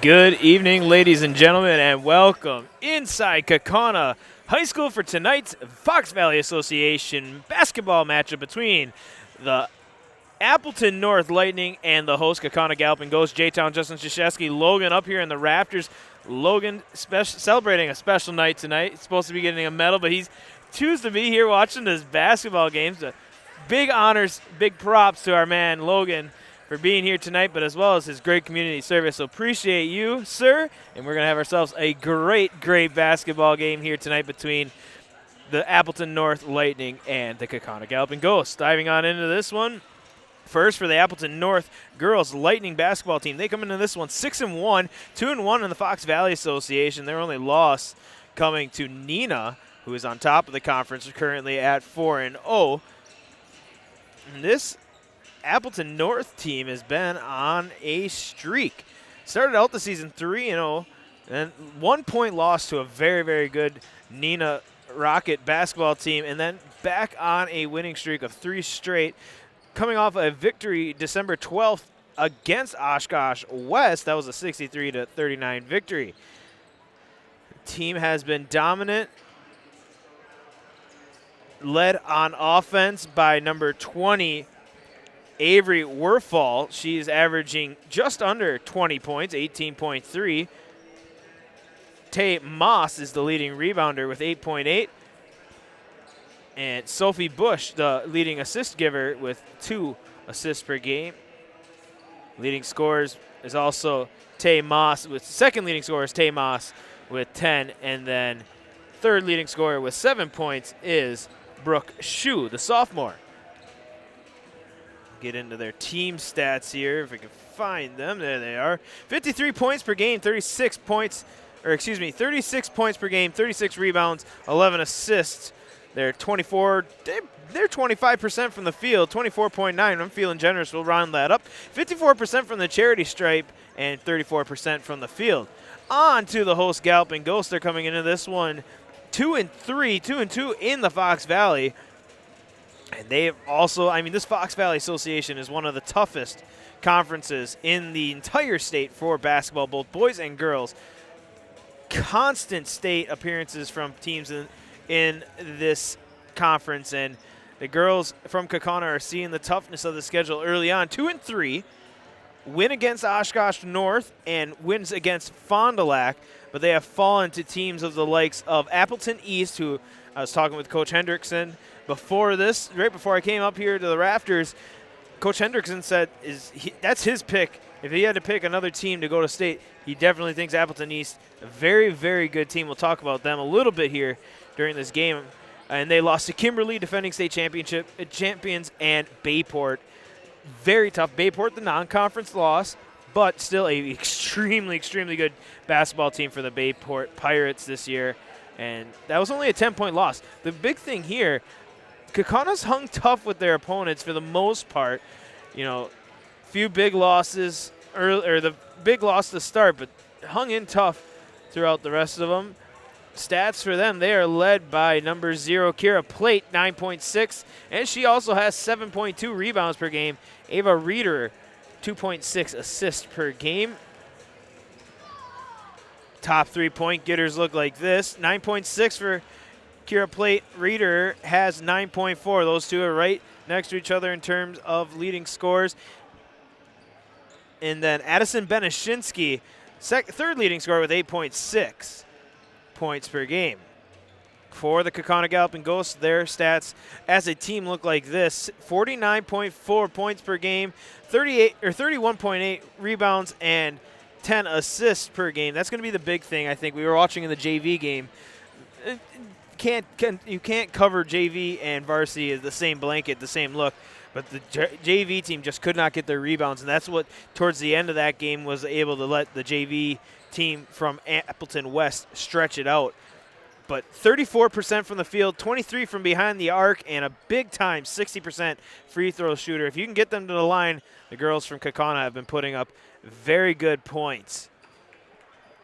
Good evening, ladies and gentlemen, and welcome inside Kaukauna High School for tonight's Fox Valley Association basketball matchup between the Appleton North Lightning and the host Kaukauna Galloping Ghost. J-Town Justin Krzyzewski, Logan up here in the rafters. Logan celebrating a special night tonight. He's supposed to be getting a medal, but he's choose to be here watching this basketball game. So big honors, big props to our man Logan for being here tonight, but as well as his great community service. So appreciate you, sir. And we're going to have ourselves a great basketball game here tonight between the Appleton North Lightning and the Kaukauna Galloping Ghost. Diving on into this one, first for the Appleton North girls Lightning basketball team. They come into this one 6-1, 2-1 in the Fox Valley Association. Their only loss coming to Neenah, who is on top of the conference currently at 4-0. And this Appleton North team has been on a streak. Started out the season 3-0, and 1 point loss to a very good Neenah Rocket basketball team, and then back on a winning streak of 3 straight, coming off a victory December 12th against Oshkosh West. That was a 63-39 victory. The team has been dominant, led on offense by number 20, Avery Werfall. She's averaging just under 20 points, 18.3. Tay Moss is the leading rebounder with 8.8. And Sophie Bush, the leading assist giver, with 2 assists per game. Leading scorers is also Tay Moss, with second leading scorer is Tay Moss with 10. And then third leading scorer with 7 points is Brooke Shue, the sophomore. Get into their team stats here if we can find them. There they are. 53 points per game, 36 points per game, 36 rebounds, 11 assists. They're 25% from the field, 24.9. I'm feeling generous. We'll round that up. 54% from the charity stripe and 34% from the field. On to the host Galloping Ghosts. They're coming into this one 2-3, 2-2 in the Fox Valley. And they have also, this Fox Valley Association is one of the toughest conferences in the entire state for basketball, both boys and girls. Constant state appearances from teams in this conference, and the girls from Kaukauna are seeing the toughness of the schedule early on. 2-3, win against Oshkosh North and wins against Fond du Lac, but they have fallen to teams of the likes of Appleton East, who I was talking with Coach Hendrickson before this, right before I came up here to the rafters. Coach Hendrickson said that's his pick. If he had to pick another team to go to state, he definitely thinks Appleton East, a very good team. We'll talk about them a little bit here during this game. And they lost to Kimberly, defending state champions, and Bayport. Very tough. Bayport, the non-conference loss, but still a extremely good basketball team for the Bayport Pirates this year. And that was only a 10-point loss. The big thing here, Kaukauna's hung tough with their opponents for the most part. Few big losses, or the big loss to start, but hung in tough throughout the rest of them. Stats for them, they are led by number 0, Kira Plate, 9.6, and she also has 7.2 rebounds per game. Ava Reeder, 2.6 assists per game. Top 3-point getters look like this. 9.6 for Kira Plate. Reeder has 9.4. Those two are right next to each other in terms of leading scores. And then Addison Benishinsky, third leading scorer with 8.6 points per game. For the Kaukauna Galloping Ghosts, their stats as a team look like this: 49.4 points per game, 31.8 rebounds, and 10 assists per game. That's going to be the big thing, I think. We were watching in the JV game. You can't cover JV and varsity as the same blanket, the same look. But the JV team just could not get their rebounds, and that's what, towards the end of that game, was able to let the JV team from Appleton West stretch it out. But 34% from the field, 23 from behind the arc, and a big-time 60% free throw shooter. If you can get them to the line, the girls from Kaukauna have been putting up very good points.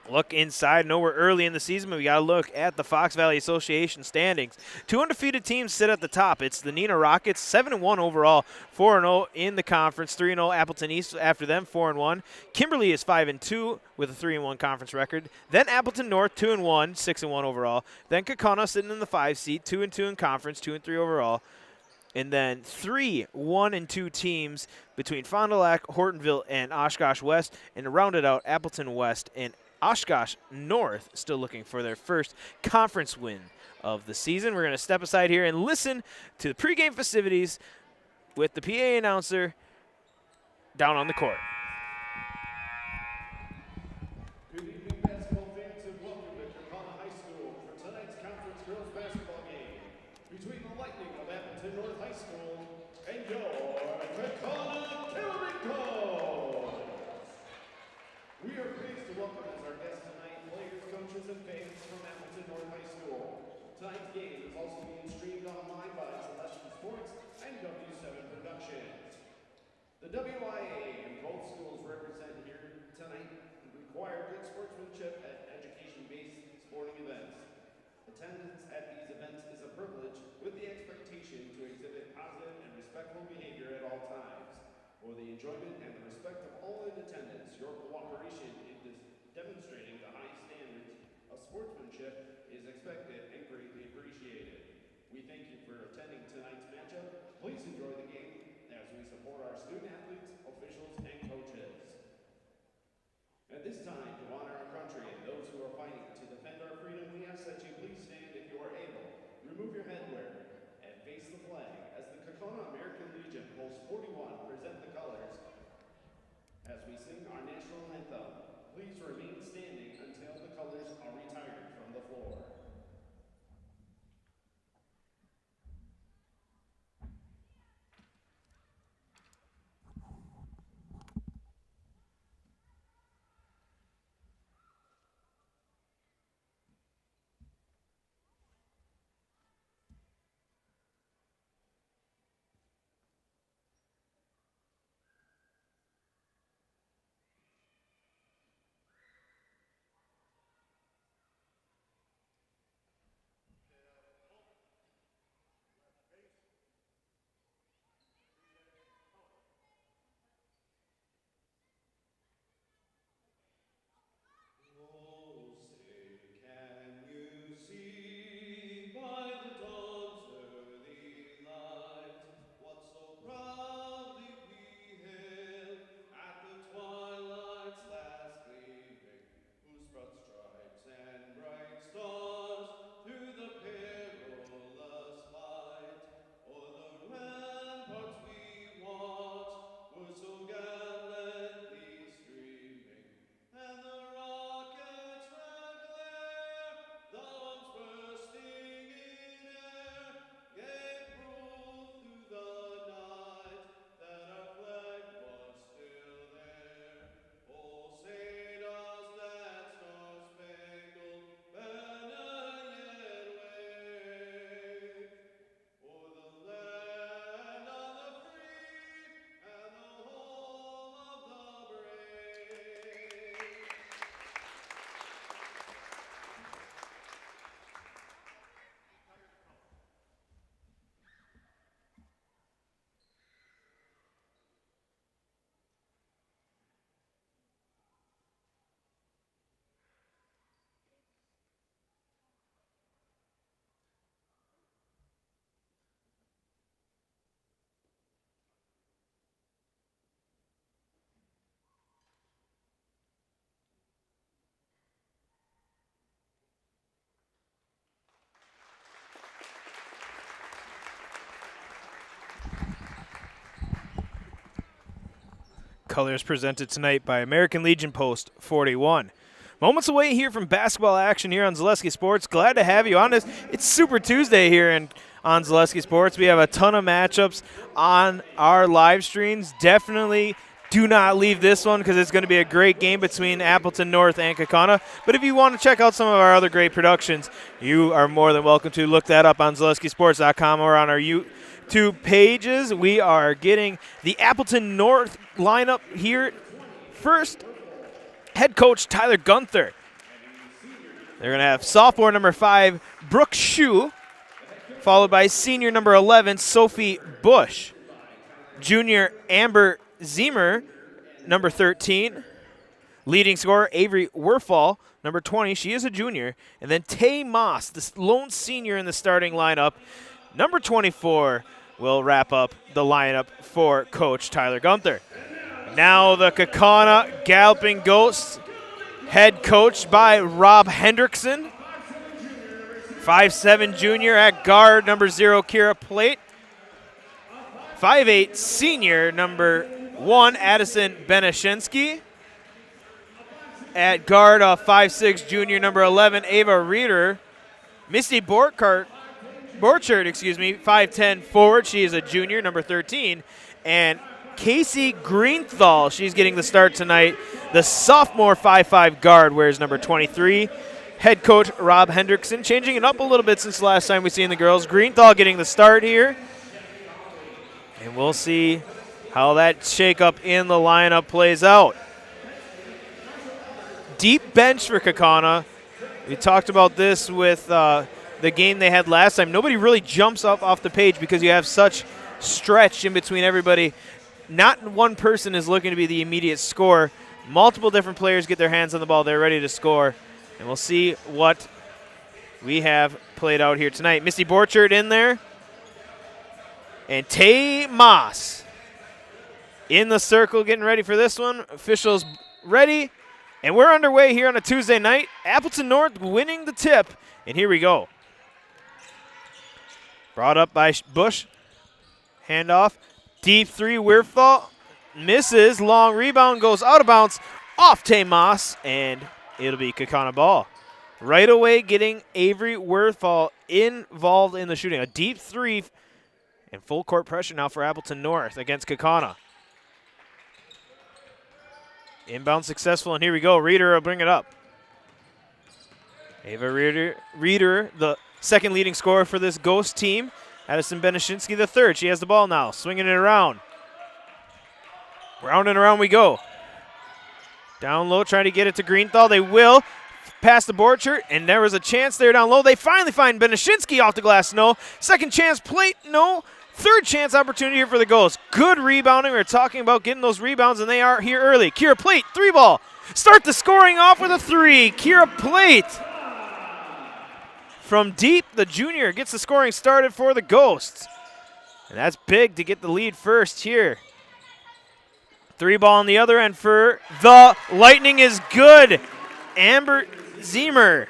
Look inside. No, we're early in the season, but we got to look at the Fox Valley Association standings. 2 undefeated teams sit at the top. It's the Neenah Rockets, 7-1 overall, 4-0 in the conference, 3-0 Appleton East after them, 4-1. Kimberly is 5-2 with a 3-1 conference record. Then Appleton North, 2-1, 6-1 overall. Then Kaukauna sitting in the 5 seat, 2-2 in conference, 2-3 overall. And then 3 1-2 teams between Fond du Lac, Hortonville, and Oshkosh West. And to round it out, Appleton West and Oshkosh North still looking for their first conference win of the season. We're going to step aside here and listen to the pregame festivities with the PA announcer down on the court. Good evening, basketball fans, and welcome to Kaukauna High School for tonight's conference girls basketball game between the Lightning of Appleton North High School and your Kaukauna Chemicals. We are pleased to welcome as our guests tonight players, coaches, and fans from Appleton North High School. Tonight's game is also being streamed online by Celestial Sports and W7 Productions. The WIAA and both schools represent here tonight require good sportsmanship at education-based sporting events. Attendance at these events is a privilege with the expectation to exhibit positive and respectful behavior at all times. For the enjoyment and the respect of all in attendance, your cooperation in demonstrating the high standards of sportsmanship is expected and greatly appreciated. We thank you for attending tonight's matchup. Please enjoy the game as we support our student athletes, officials, and coaches. At this time, to honor our country and those who are fighting to defend our freedom, we ask that you please stand if you are able. Remove your headwear and face the flag as the Kaukauna American Legion Post 41 present the colors as we sing our national anthem. Please remain standing until the colors are retired from the floor. Colors presented tonight by American Legion Post 41. Moments away here from basketball action here on Zaleski Sports. Glad to have you on this. It's Super Tuesday here on Zaleski Sports. We have a ton of matchups on our live streams. Definitely do not leave this one because it's going to be a great game between Appleton North and Kaukauna. But if you want to check out some of our other great productions, you are more than welcome to look that up on ZaleskiSports.com or on our YouTube pages. We are getting the Appleton North lineup here. First, head coach Tyler Gunther They're going to have sophomore number 5, Brooke Shue, followed by senior number 11, Sophie Bush. Junior Amber Ziemer, number 13. Leading scorer, Avery Werfall, number 20. She is a junior. And then Tay Moss, the lone senior in the starting lineup. Number 24 will wrap up the lineup for Coach Tyler Gunther. Now the Kaukauna Galloping Ghosts, head coached by Rob Hendrickson. 5'7" junior at guard, number 0, Kira Plate. 5'8" senior, number 1, Addison Beneshinsky. At guard, 5'6" junior, number 11, Ava Reeder. Misty Borchert, 5'10" forward. She is a junior, number 13. And Casey Greenthal, she's getting the start tonight. The sophomore 5'5" guard wears number 23. Head coach Rob Hendrickson changing it up a little bit since the last time we've seen the girls. Greenthal getting the start here. And we'll see how that shakeup in the lineup plays out. Deep bench for Kaukauna. We talked about this with the game they had last time. Nobody really jumps up off the page because you have such stretch in between everybody. Not one person is looking to be the immediate scorer. Multiple different players get their hands on the ball. They're ready to score. And we'll see what we have played out here tonight. Misty Borchert in there. And Tay Moss in the circle getting ready for this one. Officials ready. And we're underway here on a Tuesday night. Appleton North winning the tip. And here we go. Brought up by Bush. Handoff. Deep 3, Weirfall. Misses. Long rebound goes out of bounds. Off Tay Moss. And it'll be Kaukauna ball. Right away getting Avery Weirfall involved in the shooting. A deep 3 and full court pressure now for Appleton North against Kaukauna. Inbound successful, and here we go. Reeder will bring it up. Ava Reeder, the second leading scorer for this Ghost team. Addison Beneshinsky, the third. She has the ball now, swinging it around. Round and around we go. Down low, trying to get it to Greenthal. They will. Past the Borchert, and there was a chance there down low. They finally find Beneshinsky off the glass. No. Second chance, Plate. No. Third chance opportunity here for the Ghosts. Good rebounding. We were talking about getting those rebounds, and they are here early. Kira Plate, 3 ball. Start the scoring off with a 3. Kira Plate. From deep, the junior gets the scoring started for the Ghosts. And that's big to get the lead first here. 3 ball on the other end for the Lightning is good. Amber Ziemer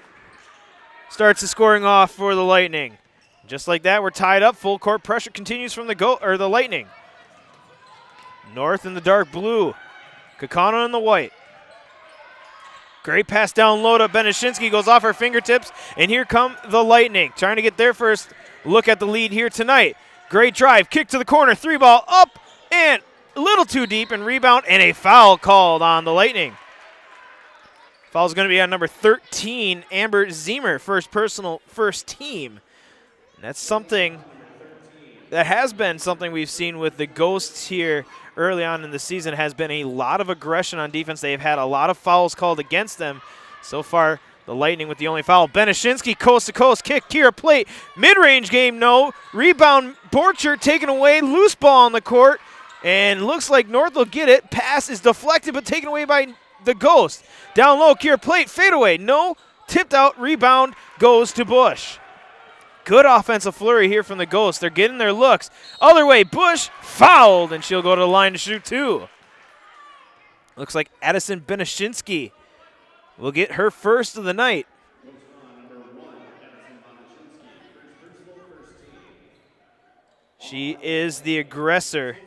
starts the scoring off for the Lightning. Just like that, we're tied up. Full court pressure continues from the Lightning. North in the dark blue. Kaukauna in the white. Great pass down low to Beneshinsky. Goes off her fingertips. And here come the Lightning. Trying to get their first look at the lead here tonight. Great drive. Kick to the corner. 3 ball up. And a little too deep. And rebound. And a foul called on the Lightning. Foul's going to be on number 13, Amber Ziemer. First personal, first team. And that's something that has been something we've seen with the Ghosts here early on in the season. Has been a lot of aggression on defense. They've had a lot of fouls called against them. So far, the Lightning with the only foul. Beneshinsky, coast-to-coast kick. Kira Plate, mid-range game, no. Rebound, Borchert taken away. Loose ball on the court. And looks like North will get it. Pass is deflected but taken away by the Ghost. Down low, Kira Plate, fadeaway, no. Tipped out, rebound goes to Bush. Good offensive flurry here from the Ghosts. They're getting their looks. Other way, Bush fouled, and she'll go to the line to shoot 2. Looks like Addison Beneshinsky will get her first of the night. She is the aggressor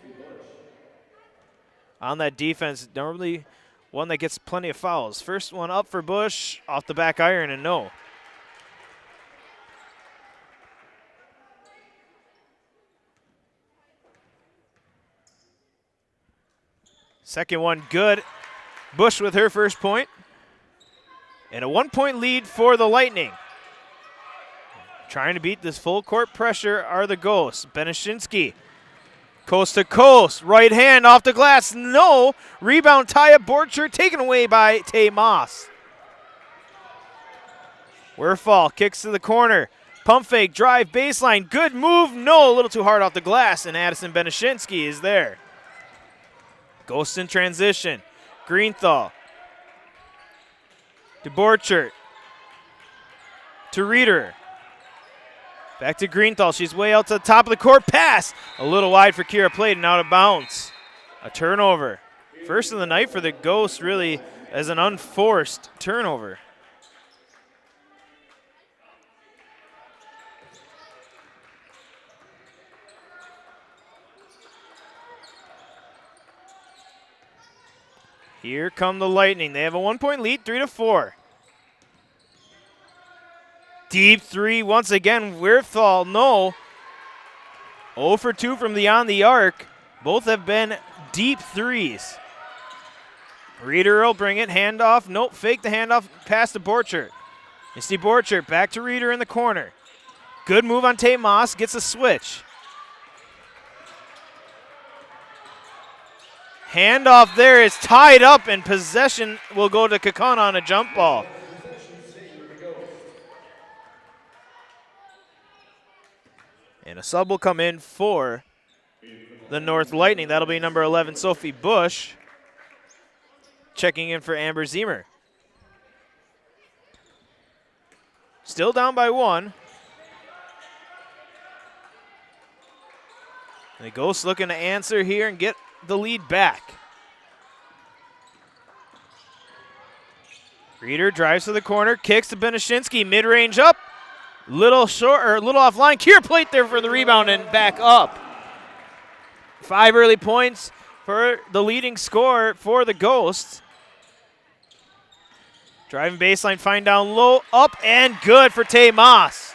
on that defense. Normally one that gets plenty of fouls. First one up for Bush, off the back iron, and no. Second one good. Bush with her first point. And a 1-point lead for the Lightning. Trying to beat this full court pressure are the Ghosts. Beneshinsky, coast to coast, right hand off the glass, no. Rebound, Taya Borchert taken away by Tay Moss. Werfall kicks to the corner. Pump fake, drive, baseline, good move. No, a little too hard off the glass, and Addison Benishinsky is there. Ghost in transition. Greenthal. To Borchert. To Reeder. Back to Greenthal. She's way out to the top of the court. Pass. A little wide for Kira Plate and out of bounds. A turnover. First of the night for the Ghosts, really, as an unforced turnover. Here come the Lightning. They have a 1-point lead, 3-4. Deep three once again. Werfall, no. 0 for 2 from beyond the arc. Both have been deep threes. Reeder will bring it. Handoff. Nope. Fake the handoff. Pass to Borchert. Misty Borchert back to Reeder in the corner. Good move on Tate Moss. Gets a switch. Handoff there is tied up, and possession will go to Kaukauna on a jump ball. And a sub will come in for the North Lightning. That'll be number 11, Sophie Bush, checking in for Amber Zemer. Still down by 1. The Ghosts looking to answer here and get the lead back. Reeder drives to the corner, kicks to Benishinsky, mid-range up, little short or little offline. Kira Plate there for the rebound and back up. 5 early points for the leading scorer for the Ghosts. Driving baseline, find down low, up and good for Tay Moss.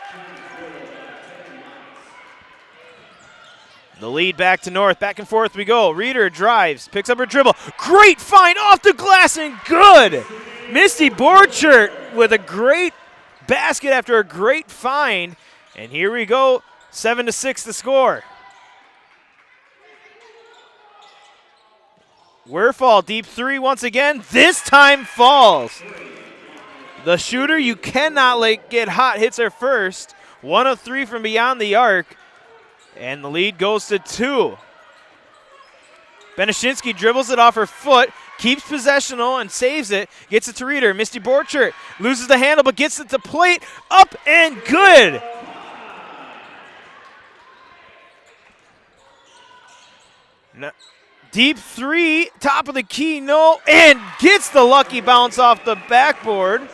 The lead back to North. Back and forth we go. Reeder drives, picks up her dribble. Great find off the glass and good. Misty Borchert with a great basket after a great find. And here we go, 7-6 to score. Werfall, deep three once again. This time falls. The shooter you cannot get hot hits her first. 1 of 3 from beyond the arc. And the lead goes to 2. Benishinsky dribbles it off her foot, keeps possessional and saves it, gets it to Reeder. Misty Borchert loses the handle but gets it to Plate, up and good. No. Deep three, top of the key, no, and gets the lucky bounce off the backboard.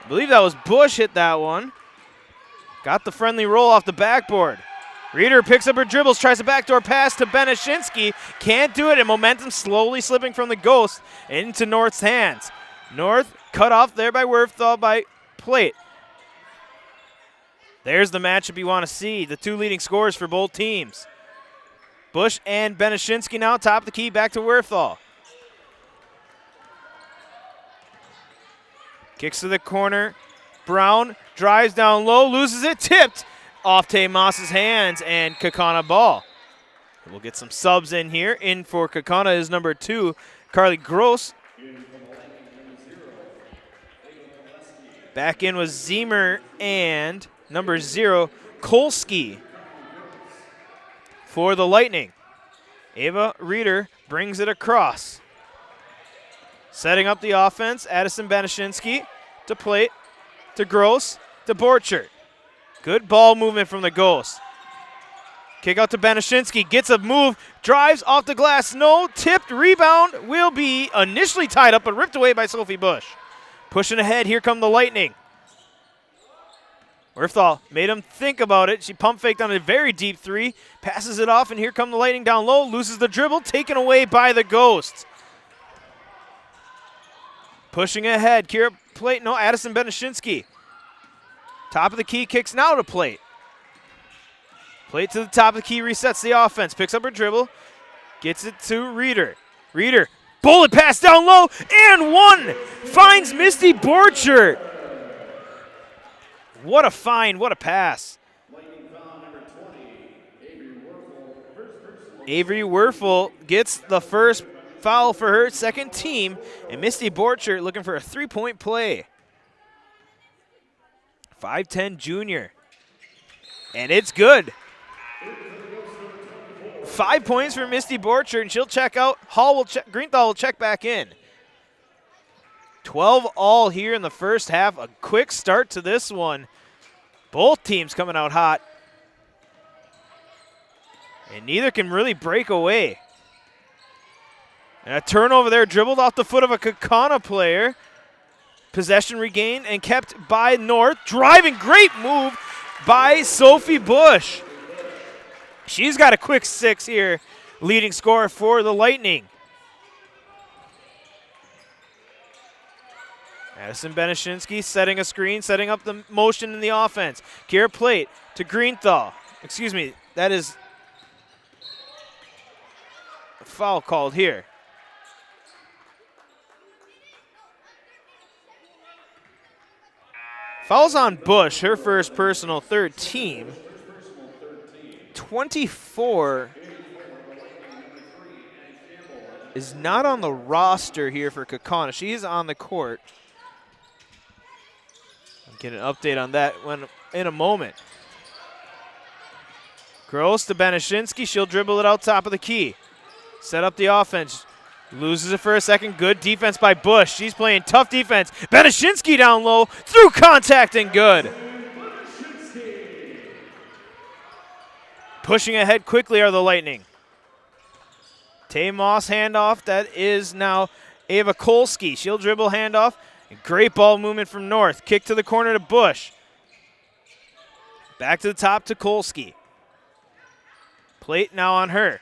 I believe that was Bush hit that one. Got the friendly roll off the backboard. Reeder picks up her dribbles, tries a backdoor pass to Benishinsky. Can't do it, and momentum slowly slipping from the Ghost into North's hands. North cut off there by Werfall by Plate. There's the matchup you want to see. The 2 leading scorers for both teams. Bush and Benishinsky now, top of the key, back to Werfall. Kicks to the corner. Brown drives down low, loses it, tipped off Tay Moss's hands, and Kaukauna ball. We'll get some subs in here. In for Kaukauna is number 2, Carly Gross. Back in was Zemer and number 0, Kolsky for the Lightning. Ava Reeder brings it across. Setting up the offense, Addison Benishinsky to Plate, to Gross, to Borchert. Good ball movement from the Ghosts. Kick out to Benishinsky, gets a move, drives off the glass, no, tipped, rebound will be initially tied up but ripped away by Sophie Bush. Pushing ahead, here come the Lightning. Werfall made him think about it. She pump faked on a very deep 3, passes it off, and here come the Lightning down low, loses the dribble, taken away by the Ghosts. Pushing ahead, Kira Plate, no, Addison Benishinsky. Top of the key, kicks now to Plate. Plate to the top of the key, resets the offense, picks up her dribble, gets it to Reeder. Reeder, bullet pass down low, and 1! Finds Misty Borchert. What a find, what a pass. Avery Werfel gets the first foul for her second team, and Misty Borchert looking for a 3-point play. 5'10" junior. And it's good. 5 points for Misty Borchert, and she'll check out. Greenthal will check back in. 12 all here in the first half. A quick start to this one. Both teams coming out hot. And neither can really break away. And a turnover there, dribbled off the foot of a Kaukauna player. Possession regained and kept by North. Driving, great move by Sophie Bush. She's got a quick 6 here, leading scorer for the Lightning. Addison Benishinsky setting a screen, setting up the motion in the offense. Kiera Plate to Greenthal. Excuse me, that is a foul called here. Foul's on Bush, her first personal, third team. 24 is not on the roster here for Kaukauna. She is on the court. I'll get an update on that in a moment. Gross to Benishinsky. She'll dribble it out top of the key. Set up the offense. Loses it for a second. Good defense by Bush. She's playing tough defense. Benishinsky down low. Through contact and good. Pushing ahead quickly are the Lightning. Tay Moss handoff. That is now Ava Kolsky. She'll dribble handoff. Great ball movement from North. Kick to the corner to Bush. Back to the top to Kolsky. Plate now on her.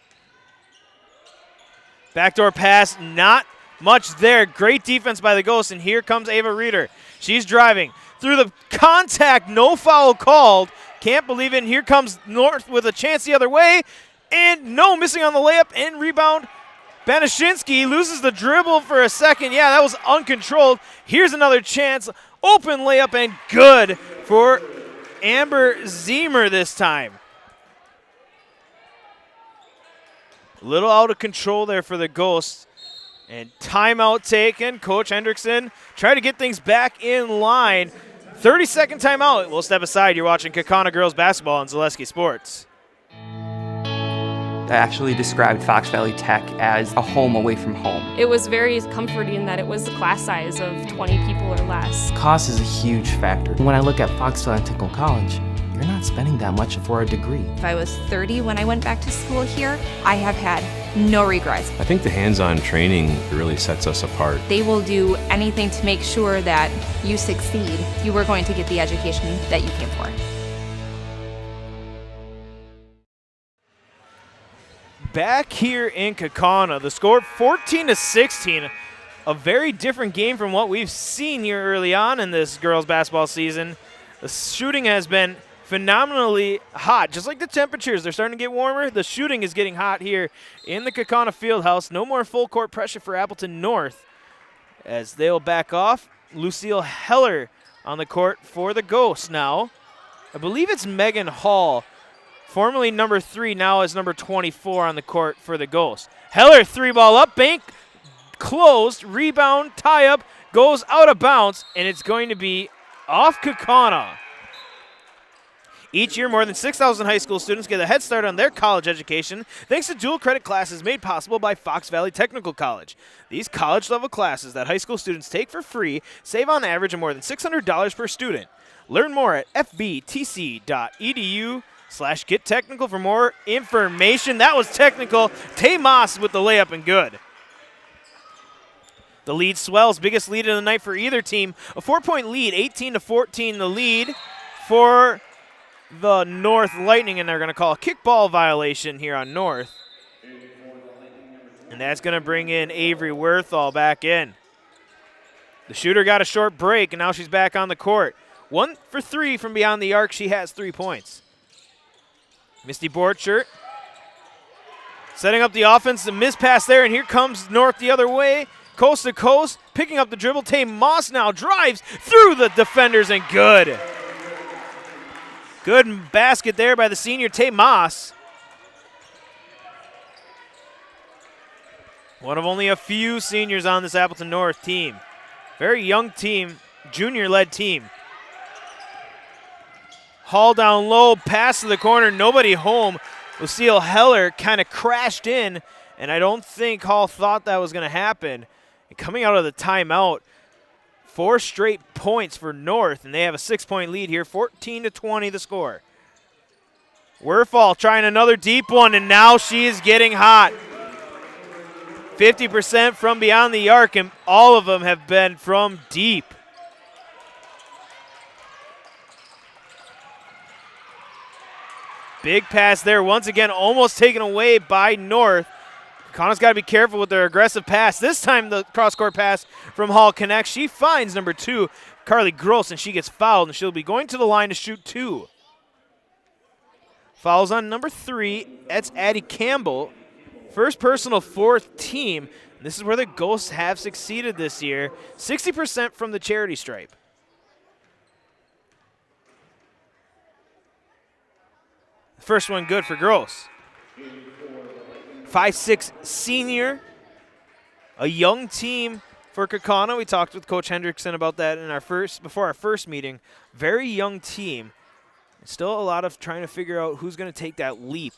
Backdoor pass, not much there. Great defense by the Ghosts, and here comes Ava Reeder. She's driving through the contact, no foul called. Can't believe it, and here comes North with a chance the other way, and no, missing on the layup and rebound. Benishinsky loses the dribble for a second. Yeah, that was uncontrolled. Here's another chance. Open layup and good for Amber Zemer this time. A little out of control there for the Ghosts. And timeout taken. Coach Hendrickson trying to get things back in line. 30-second timeout. We'll step aside. You're watching Kaukauna girls basketball on Zaleski Sports. I actually described Fox Valley Tech as a home away from home. It was very comforting that it was a class size of 20 people or less. Cost is a huge factor. When I look at Fox Valley Technical College, you're not spending that much for a degree. If I was 30 when I went back to school here, I have had no regrets. I think the hands-on training really sets us apart. They will do anything to make sure that you succeed. You are going to get the education that you came for. Back here in Kaukauna, the score 14-16. A very different game from what we've seen here early on in this girls basketball season. The shooting has been phenomenally hot, just like the temperatures. They're starting to get warmer. The shooting is getting hot here in the Kaukauna Fieldhouse. No more full court pressure for Appleton North as they'll back off. Lucille Heller on the court for the Ghosts now. I believe it's Megan Hall, formerly number 3, now is number 24 on the court for the Ghosts. Heller, 3-ball up, bank closed, rebound, tie up, goes out of bounds, and it's going to be off Kaukauna. Each year, more than 6,000 high school students get a head start on their college education thanks to dual credit classes made possible by Fox Valley Technical College. These college-level classes that high school students take for free save on average of more than $600 per student. Learn more at fbtc.edu/gettechnical for more information. That was technical. Tay Moss with the layup and good. The lead swells, biggest lead of the night for either team. A 4-point lead, 18-14 the lead for the North Lightning, and they're going to call a kickball violation here on North. And that's going to bring in Avery Werthal back in. The shooter got a short break, and now she's back on the court. 1 for 3 from beyond the arc. She has 3 points. Misty Borchert setting up the offense. The miss pass there, and here comes North the other way. Coast to coast, picking up the dribble. Tay Moss now drives through the defenders, and good. Good basket there by the senior Tay Moss. One of only a few seniors on this Appleton North team. Very young team, junior-led team. Hall down low, pass to the corner, nobody home. Lucille Heller kind of crashed in, and I don't think Hall thought that was going to happen. And coming out of the timeout, 4 straight points for North, and they have a 6-point lead here, 14-20 the score. Werfall trying another deep one, and now she is getting hot. 50% from beyond the arc, and all of them have been from deep. Big pass there, once again almost taken away by North. Kaukauna got to be careful with their aggressive pass. This time the cross-court pass from Hall connects. She finds number 2, Carly Gross, and she gets fouled, and she'll be going to the line to shoot 2. Fouls on number 3. That's Addie Campbell. First personal, 4th team. And this is where the Ghosts have succeeded this year. 60% from the charity stripe. First one good for Gross. 5'6" senior. A young team for Kaukauna. We talked with Coach Hendrickson about that in before our first meeting. Very young team. Still a lot of trying to figure out who's going to take that leap.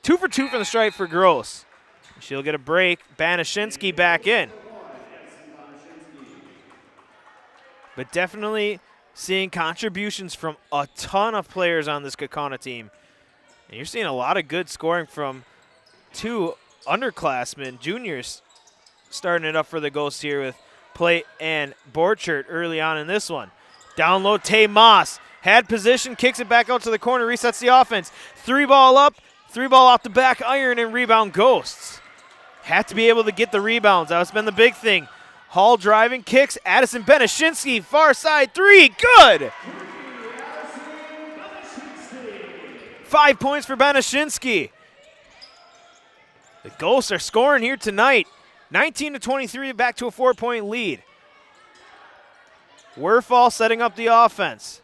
2 for 2 from the stripe for Gross. She'll get a break. Banashinsky back in. But definitely seeing contributions from a ton of players on this Kaukauna team. And you're seeing a lot of good scoring from 2 underclassmen, juniors, starting it up for the Ghosts here with Plate and Borchert early on in this one. Down low, Tay Moss. Had position, kicks it back out to the corner, resets the offense. 3-ball up, 3-ball off the back iron, and rebound Ghosts. Have to be able to get the rebounds. That's been the big thing. Hall driving, kicks. Addison Benashinsky, far side 3, good! 5 points for Benashinsky. The Ghosts are scoring here tonight. 19-23, back to a 4-point lead. Werfall setting up the offense.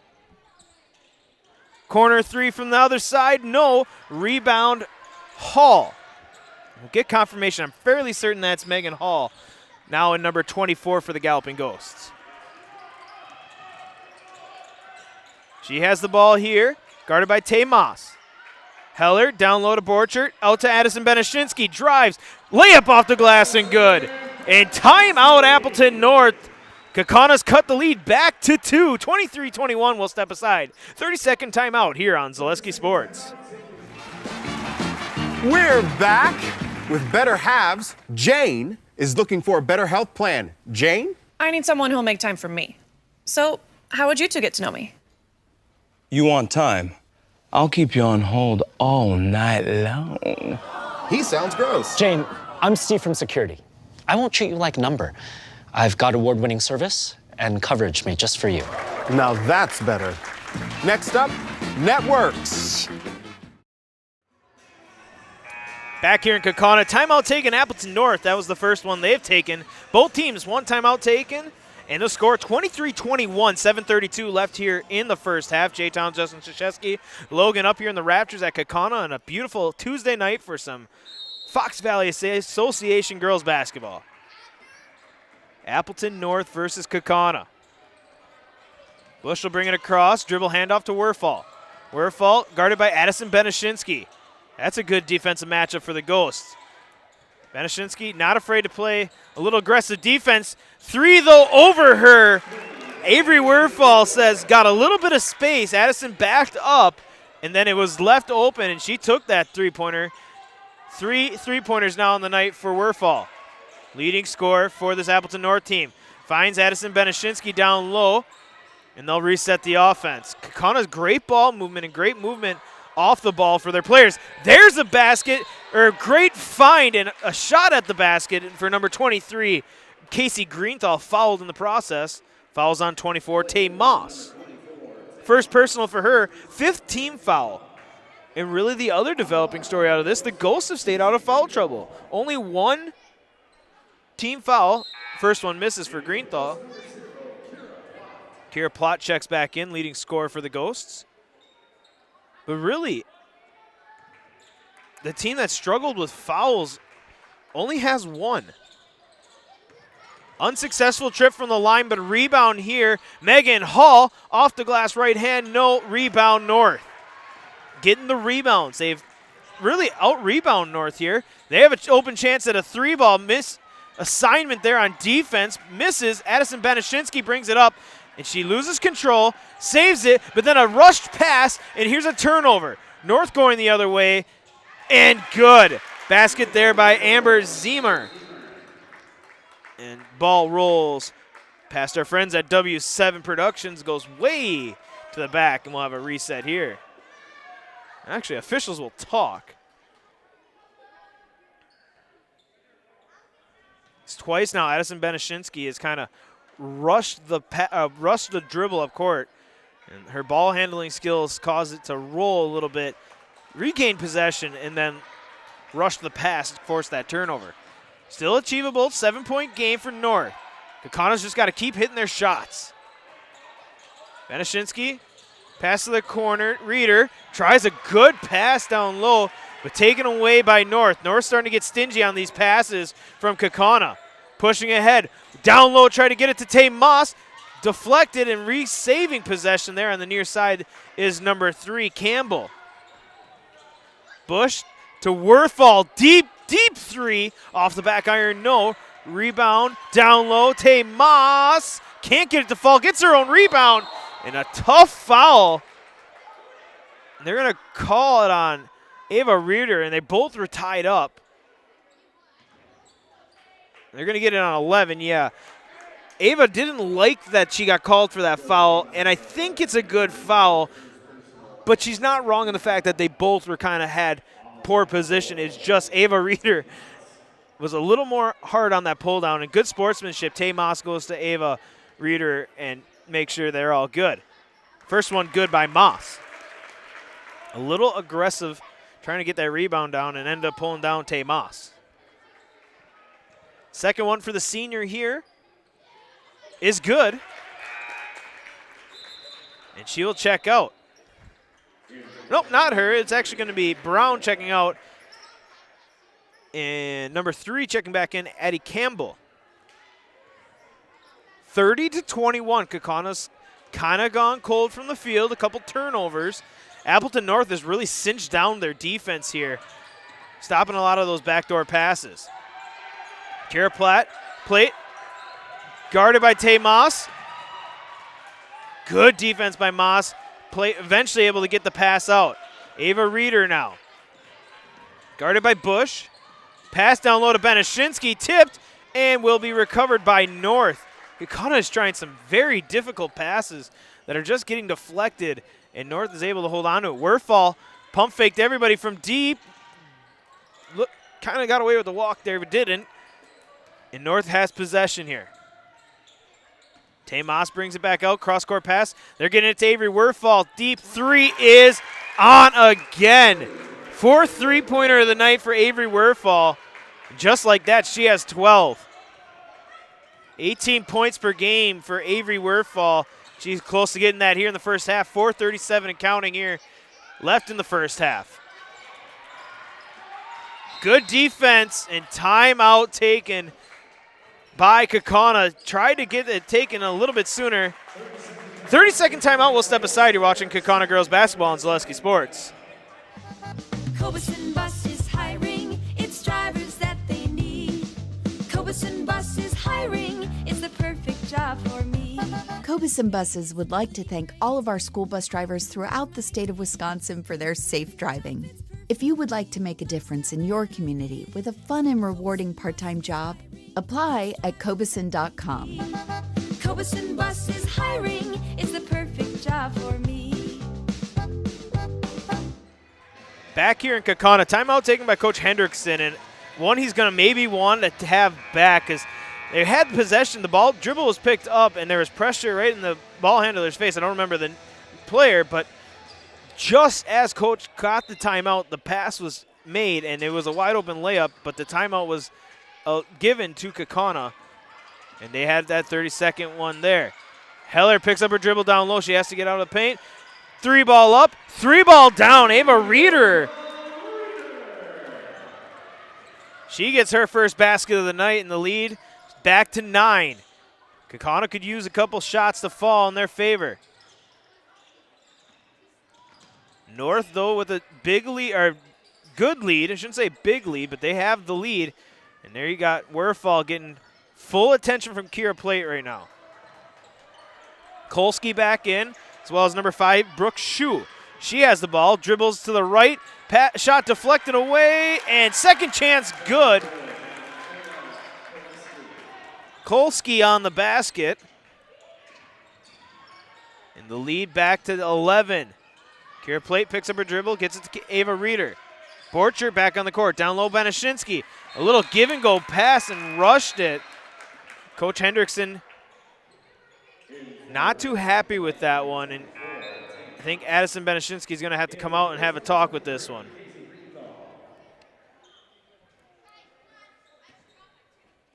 Corner 3 from the other side, no. Rebound, Hall. We'll get confirmation. I'm fairly certain that's Megan Hall, now in number 24 for the Galloping Ghosts. She has the ball here, guarded by Tay Moss. Heller, down low to Borchert, out to Addison Benashinsky, drives, layup off the glass and good. And timeout Appleton North. Kaukana's cut the lead back to 2. 23-21 will step aside. 30-second timeout here on Zaleski Sports. We're back with Better Halves. Jane is looking for a better health plan. Jane? I need someone who'll make time for me. So, how would you two get to know me? You want time? I'll keep you on hold all night long. He sounds gross. Jane, I'm Steve from security. I won't treat you like a number. I've got award-winning service and coverage made just for you. Now that's better. Next up, networks. Back here in Kaukauna, timeout taken, Appleton North. That was the first one they've taken. Both teams, 1 timeout taken, and the score 23-21, 7:32 left here in the first half. J-Town, Justin Krzyzewski, Logan up here in the Raptors at Kaukauna on a beautiful Tuesday night for some Fox Valley Association girls basketball. Appleton North versus Kaukauna. Bush will bring it across, dribble handoff to Werfall. Werfall guarded by Addison Benashinsky. That's a good defensive matchup for the Ghosts. Benashinsky not afraid to play a little aggressive defense. 3 though over her. Avery Werfall says got a little bit of space. Addison backed up and then it was left open and she took that 3-pointer. 3 3-pointers now on the night for Werfall. Leading scorer for this Appleton North team. Finds Addison Benashinsky down low, and they'll reset the offense. Kaukana's great ball movement and great movement off the ball for their players. There's a basket, or a great find and a shot at the basket for number 23. Casey Greenthal fouled in the process. Fouls on 24, Tay Moss. First personal for her, 5th team foul. And really the other developing story out of this, the Ghosts have stayed out of foul trouble. Only 1 team foul. First one misses for Greenthal. Kira Plott checks back in, leading scorer for the Ghosts. But really, the team that struggled with fouls only has 1. Unsuccessful trip from the line, but rebound here. Megan Hall off the glass right hand, no rebound North. Getting the rebounds. They've really out-rebound North here. They have an open chance at a 3-ball miss assignment there on defense. Misses. Addison Banashinsky brings it up, and she loses control, saves it, but then a rushed pass, and here's a turnover. North going the other way, and good. Basket there by Amber Zemer. And ball rolls past our friends at W7 Productions, goes way to the back, and we'll have a reset here. Actually, officials will talk. It's twice now. Addison Banashinsky has kind of rushed the dribble up court, and her ball handling skills cause it to roll a little bit, regain possession, and then rush the pass to force that turnover. Still achievable, 7-point game for North. Kaukauna's just got to keep hitting their shots. Banashinsky, pass to the corner. Reeder tries a good pass down low, but taken away by North. North starting to get stingy on these passes from Kaukauna. Pushing ahead. Down low, try to get it to Tay Moss. Deflected and re-saving possession there on the near side is number 3, Campbell. Bush to Worthall. Deep 3 off the back iron, no. Rebound, down low, Tay Moss. Can't get it to fall, gets her own rebound. And a tough foul. They're going to call it on Ava Reeder, and they both were tied up. They're going to get it on 11, yeah. Ava didn't like that she got called for that foul, and I think it's a good foul, but she's not wrong in the fact that they both were kind of had poor position. It's just Ava Reeder was a little more hard on that pull down, and good sportsmanship. Tay Moss goes to Ava Reeder and make sure they're all good. First one good by Moss. A little aggressive trying to get that rebound down and end up pulling down Tay Moss. Second one for the senior here is good. And she'll check out. Nope, not her. It's actually going to be Brown checking out. And number 3 checking back in, Addie Campbell. 30-21. Kaukauna's kind of gone cold from the field. A couple turnovers. Appleton North has really cinched down their defense here, stopping a lot of those backdoor passes. Kara Plate, guarded by Tay Moss. Good defense by Moss. Plate eventually able to get the pass out. Ava Reeder now. Guarded by Bush. Pass down low to Banashinsky, tipped, and will be recovered by North. Kaukauna is trying some very difficult passes that are just getting deflected, and North is able to hold on to it. Werfall pump faked everybody from deep. Look, kind of got away with the walk there, but didn't. And North has possession here. Tay Moss brings it back out, cross-court pass. They're getting it to Avery Werfall. Deep 3 is on again. 4th three-pointer of the night for Avery Werfall. Just like that, she has 12. 18 points per game for Avery Werfall. She's close to getting that here in the first half. 4:37 and counting here left in the first half. Good defense and timeout taken by Kaukauna. Tried to get it taken a little bit sooner. 30-second timeout. We'll step aside. You're watching Kaukauna girls basketball on Zaleski Sports. Cobuson Bus is hiring. It's drivers that they need. Cobuson Bus is hiring. It's the perfect job for me. Cobuson Buses would like to thank all of our school bus drivers throughout the state of Wisconsin for their safe driving. If you would like to make a difference in your community with a fun and rewarding part-time job, apply at Cobuson.com. Cobuson Bus is hiring. It's the perfect job for me. Back here in Kaukauna, timeout taken by Coach Hendrickson, and one he's going to maybe want to have back because they had possession. The ball dribble was picked up, and there was pressure right in the ball handler's face. I don't remember the player, but just as Coach got the timeout, the pass was made, and it was a wide-open layup, but the timeout was given to Kaukauna, and they had that 30-second one there. Heller picks up her dribble down low. She has to get out of the paint. 3-ball up, 3-ball down. Ava Reeder. She gets her first basket of the night in the lead. back to 9. Kaukauna could use a couple shots to fall in their favor. North, though, with a big lead, or good lead. I shouldn't say big lead, but they have the lead. And there you got Werfall getting full attention from Kira Plate right now. Kolsky back in, as well as number 5, Brooke Shu. She has the ball, dribbles to the right, shot deflected away, and second chance good. Kolsky on the basket. And the lead back to 11. Kira Plate picks up her dribble, gets it to Ava Reeder. Borchert back on the court, down low Banashinsky. A little give and go pass and rushed it. Coach Hendrickson not too happy with that one, and I think Addison Banashinsky is going to have to come out and have a talk with this one.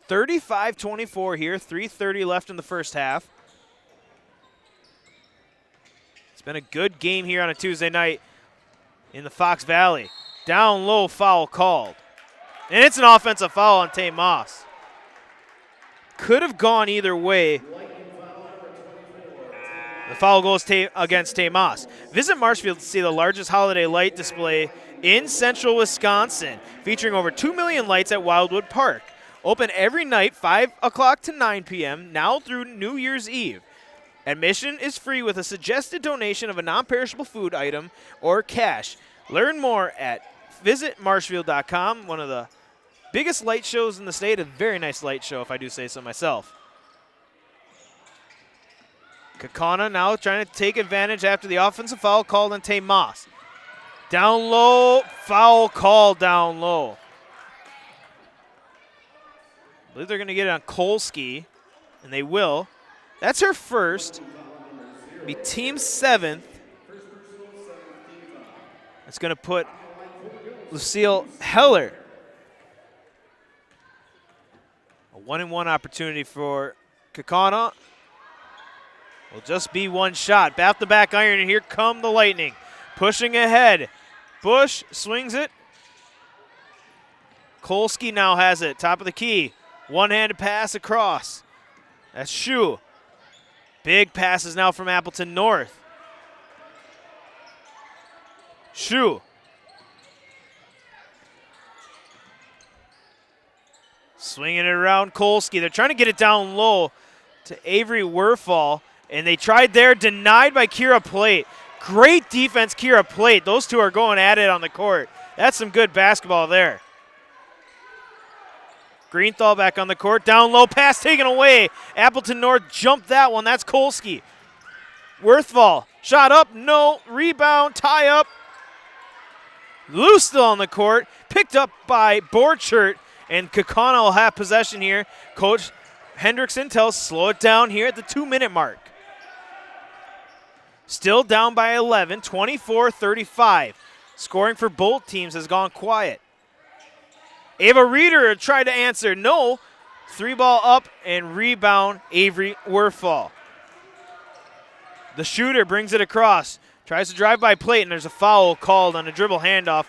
(35-24) here, 3:30 left in the first half. It's been a good game here on a Tuesday night in the Fox Valley. Down low, foul called. And it's an offensive foul on Tay Moss. Could have gone either way. The foul goes against Tay Moss. Visit Marshfield to see the largest holiday light display in central Wisconsin, featuring over 2 million lights at Wildwood Park. Open every night, 5 o'clock to 9 p.m., now through New Year's Eve. Admission is free with a suggested donation of a non-perishable food item or cash. Learn more at visitmarshfield.com, one of the biggest light shows in the state, a very nice light show if I do say so myself. Kaukauna now trying to take advantage after the offensive foul called on Tay Moss. Down low, foul called down low. I believe they're going to get it on Kolsky, and they will. That's her first. It'll be team 7th. That's going to put Lucille Heller. A 1-and-1 opportunity for Kaukauna. Will just be one shot. Bat the back iron, and here come the Lightning. Pushing ahead. Bush swings it. Kolsky now has it. Top of the key. One-handed pass across. That's Shu. Big passes now from Appleton North. Shu. Swinging it around Kolsky. They're trying to get it down low to Avery Werfall. And they tried there, denied by Kira Plate. Great defense, Kira Plate. Those two are going at it on the court. That's some good basketball there. Greenthal back on the court. Down low, pass taken away. Appleton North jumped that one. That's Kolsky. Werfall, shot up, no. Rebound, tie up. Loose still on the court. Picked up by Borchert. And Kaukauna will have possession here. Coach Hendrickson tells slow it down here at the 2-minute mark. Still down by 11, 24-35. Scoring for both teams has gone quiet. Ava Reeder tried to answer, no. 3-ball up and rebound Avery Werfall. The shooter brings it across. Tries to drive by Plate, and there's a foul called on a dribble handoff.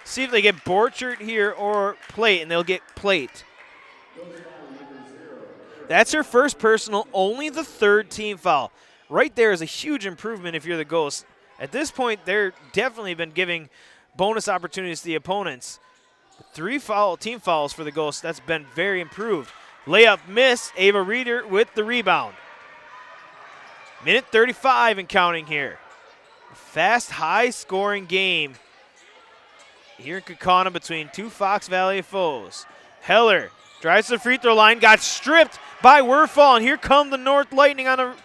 See if they get Borchert here or Plate, and they'll get Plate. That's her first personal, only the 3rd team foul. Right there is a huge improvement if you're the Ghosts. At this point, they're definitely been giving bonus opportunities to the opponents. 3 team fouls for the Ghosts. That's been very improved. Layup miss. Ava Reeder with the rebound. Minute 35 and counting here. A fast, high-scoring game here in Kaukauna between two Fox Valley foes. Heller drives to the free throw line, got stripped by Werfall, and here come the North Lightning on a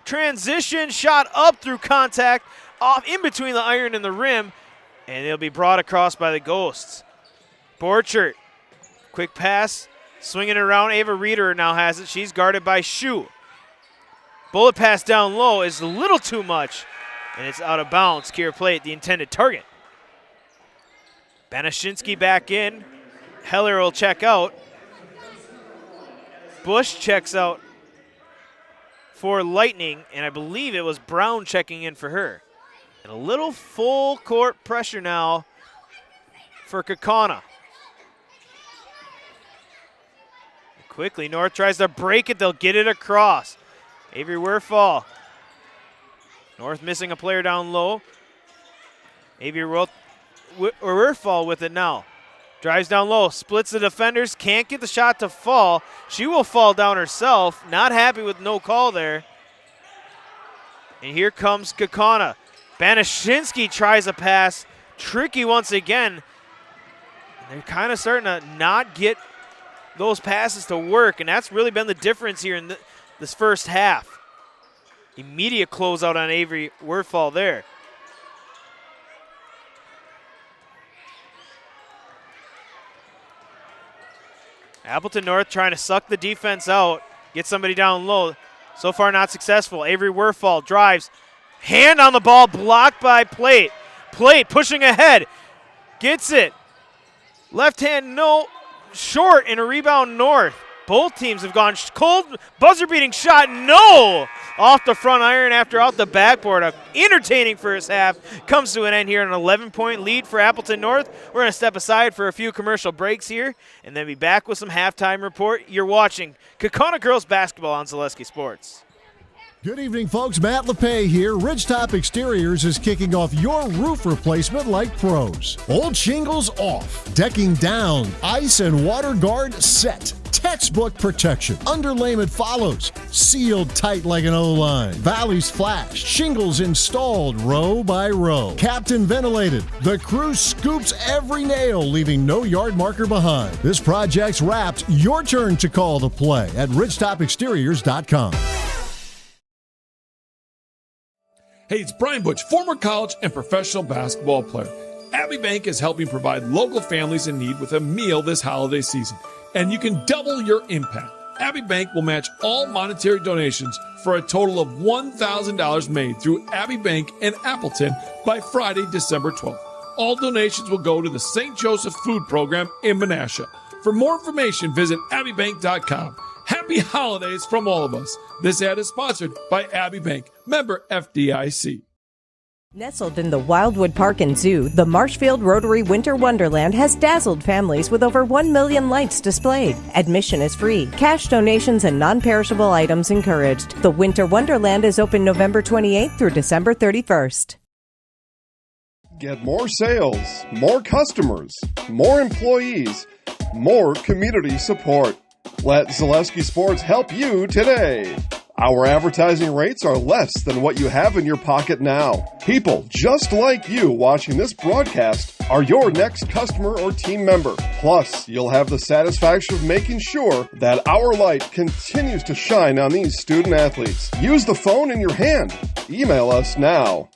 transition shot up through contact, off in between the iron and the rim, and it'll be brought across by the Ghosts. Borchert, quick pass, swinging it around. Ava Reeder now has it. She's guarded by Shu. Bullet pass down low is a little too much, and it's out of bounds. Kira Plate, the intended target. Banashinsky back in. Heller will check out. Bush checks out for Lightning, and I believe it was Brown checking in for her. And a little full court pressure now for Kaukauna. quickly. North tries to break it. They'll get it across. Avery Werfall. North missing a player down low. Avery Werfall with it now. Drives down low, splits the defenders, can't get the shot to fall. She will fall down herself. Not happy with no call there. And here comes Kaukauna. Banashinsky tries a pass. Tricky once again. They're kind of starting to not get those passes to work, and that's really been the difference here in this first half. Immediate closeout on Avery Werfall there. Appleton North trying to suck the defense out, get somebody down low. So far not successful. Avery Werfall drives. Hand on the ball, blocked by Plate. Plate pushing ahead. Gets it. Left hand, no. Short, and a rebound North. Both teams have gone cold. Buzzer-beating shot, no! Off the front iron after out the backboard. A entertaining first half comes to an end here. An 11-point lead for Appleton North. We're going to step aside for a few commercial breaks here and then be back with some halftime report. You're watching Kaukauna Girls Basketball on Zaleski Sports. Good evening, folks. Matt LePay here. Ridgetop Exteriors is kicking off your roof replacement like pros. Old shingles off, decking down, ice and water guard set. Textbook protection. Underlayment follows. Sealed tight like an O-line. Valleys flashed. Shingles installed row by row. Captain ventilated. The crew scoops every nail, leaving no yard marker behind. This project's wrapped. Your turn to call the play at ridgetopexteriors.com. Hey, it's Brian Butch, former college and professional basketball player. Abbey Bank is helping provide local families in need with a meal this holiday season, and you can double your impact. Abbey Bank will match all monetary donations for a total of $1,000 made through Abbey Bank in Appleton by Friday, December 12th. All donations will go to the St. Joseph Food Program in Menasha. For more information, visit abbeybank.com. Happy holidays from all of us. This ad is sponsored by Abbey Bank, member FDIC. Nestled in the Wildwood Park and Zoo, the Marshfield Rotary Winter Wonderland has dazzled families with over 1 million lights displayed. Admission is free. Cash donations and non-perishable items encouraged. The Winter Wonderland is open November 28th through December 31st. Get more sales, more customers, more employees, more community support. Let Zaleski Sports help you today. Our advertising rates are less than what you have in your pocket now. People just like you watching this broadcast are your next customer or team member. Plus, you'll have the satisfaction of making sure that our light continues to shine on these student athletes. Use the phone in your hand. Email us now.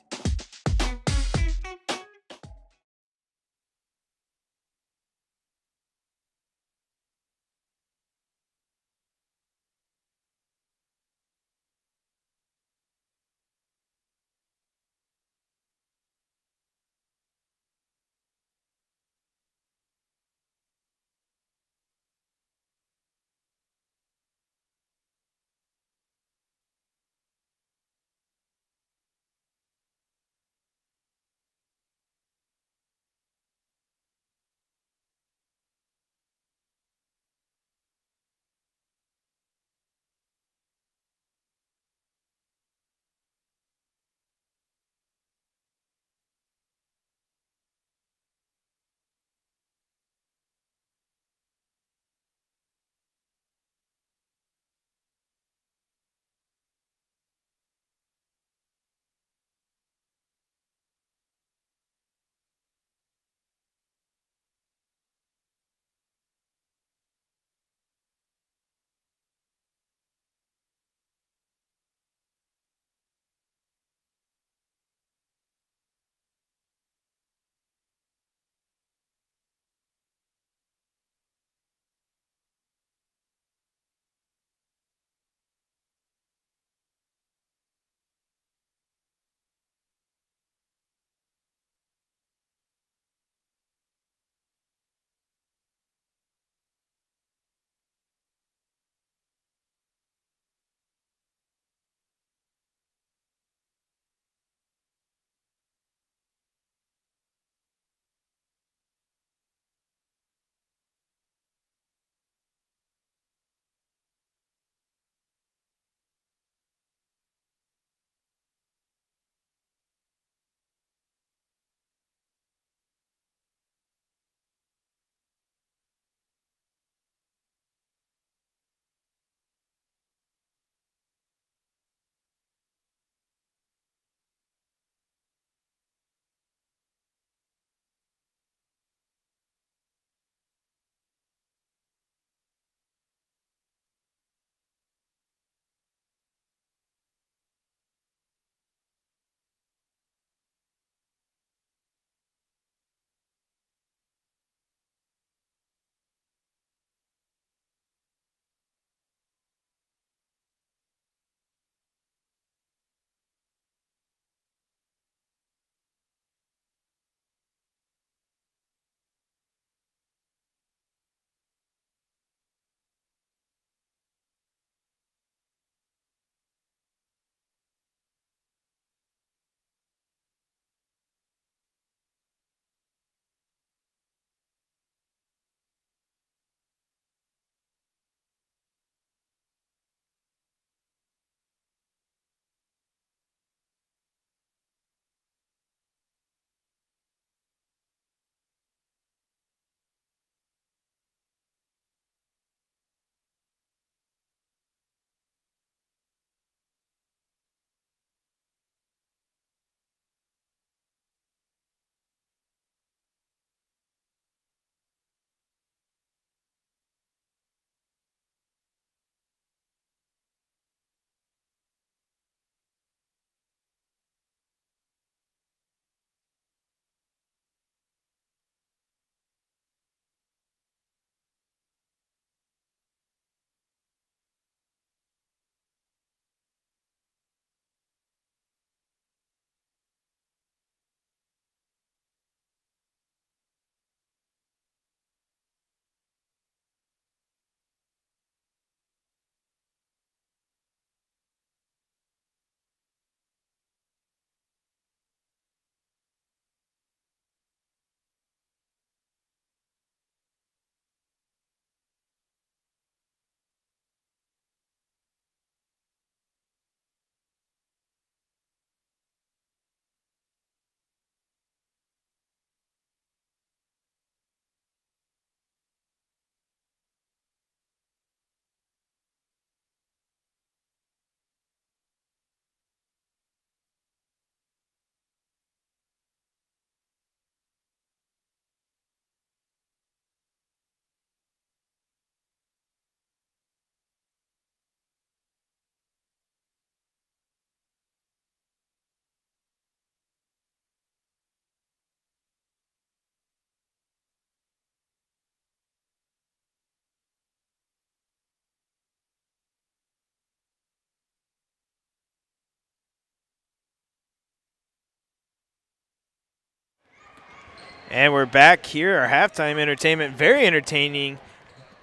And we're back here, our halftime entertainment, very entertaining.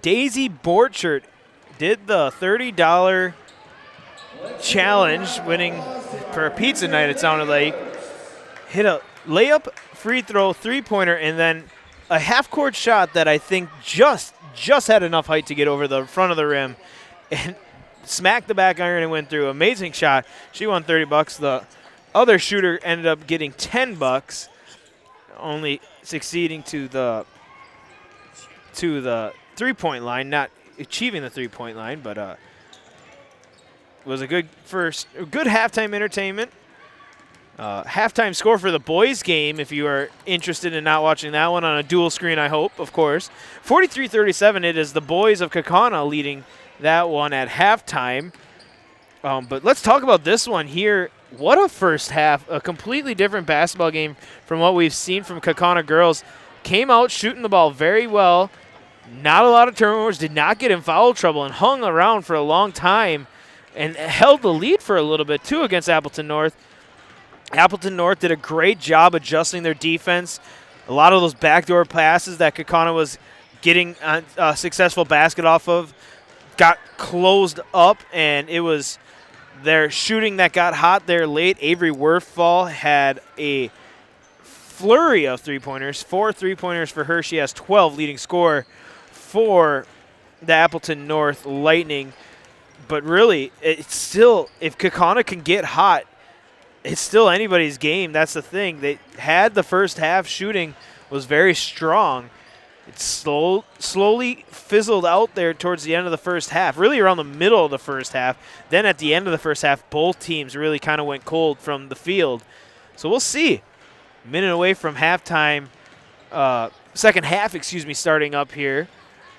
Daisy Borchert did the $30 challenge, winning for a pizza night, it sounded like. Hit a layup, free throw, three-pointer, and then a half-court shot that I think just had enough height to get over the front of the rim and smacked the back iron and went through. Amazing shot. She won $30. The other shooter ended up getting $10, only succeeding to the three-point line, not achieving the three-point line, but was a good halftime entertainment. Halftime score for the boys game, if you are interested in not watching that one on a dual screen, I hope, of course. 43-37, it is the boys of Kaukauna leading that one at halftime. But let's talk about this one here. What a first half, a completely different basketball game from what we've seen from Kaukauna girls. Came out shooting the ball very well, not a lot of turnovers, did not get in foul trouble, and hung around for a long time and held the lead for a little bit too against Appleton North. Appleton North did a great job adjusting their defense. A lot of those backdoor passes that Kaukauna was getting a successful basket off of got closed up, and it was their shooting that got hot there late. Avery Werfall had a flurry of three-pointers, 4 three-pointers for her. She has 12, leading scorer for the Appleton North Lightning. But really, it's still, if Kaukauna can get hot, it's still anybody's game. That's the thing. They had the first half shooting was very strong. It slowly fizzled out there towards the end of the first half, really around the middle of the first half. Then at the end of the first half, both teams really kind of went cold from the field. So we'll see. A minute away from halftime, second half, starting up here.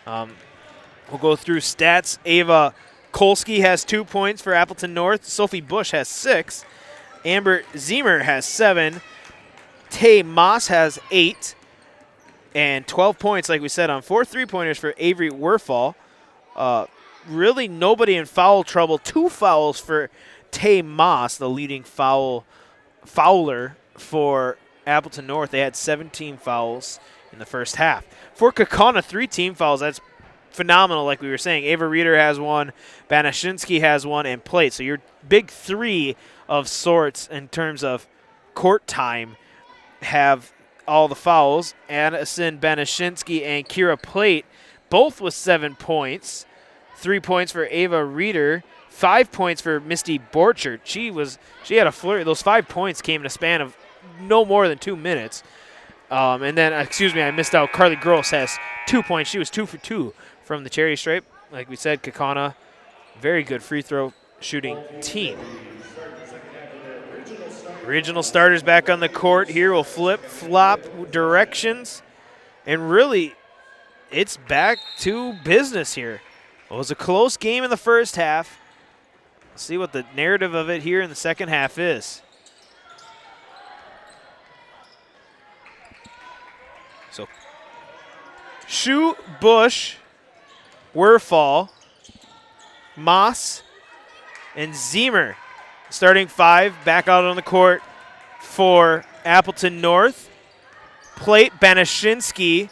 We'll go through stats. Ava Kolsky has 2 points for Appleton North. Sophie Bush has 6. Amber Ziemer has 7. Tay Moss has 8. And 12 points, like we said, on 4 three-pointers for Avery Werfall. Really nobody in foul trouble. 2 fouls for Tay Moss, the leading fouler for Appleton North. They had 17 fouls in the first half. For Kaukauna, 3 team fouls. That's phenomenal, like we were saying. Ava Reeder has 1, Banashinsky has 1, and Plate. So your big 3 of sorts in terms of court time have all the fouls. Addison Banashinsky and Kira Plate both with 7 points. 3 points for Ava Reeder. 5 points for Misty Borchert. She had a flurry. Those 5 points came in a span of no more than 2 minutes. And then, I missed out. Carly Gross has 2 points. She was 2 for 2 from the charity stripe. Like we said, Kaukauna, very good free throw shooting team. Regional starters back on the court here. Will flip-flop directions. And really, it's back to business here. It was a close game in the first half. Let's see what the narrative of it here in the second half is. So, Shu, Bush, Werfall, Moss, and Ziemer. Starting 5 back out on the court for Appleton North. Plate, Banashinsky,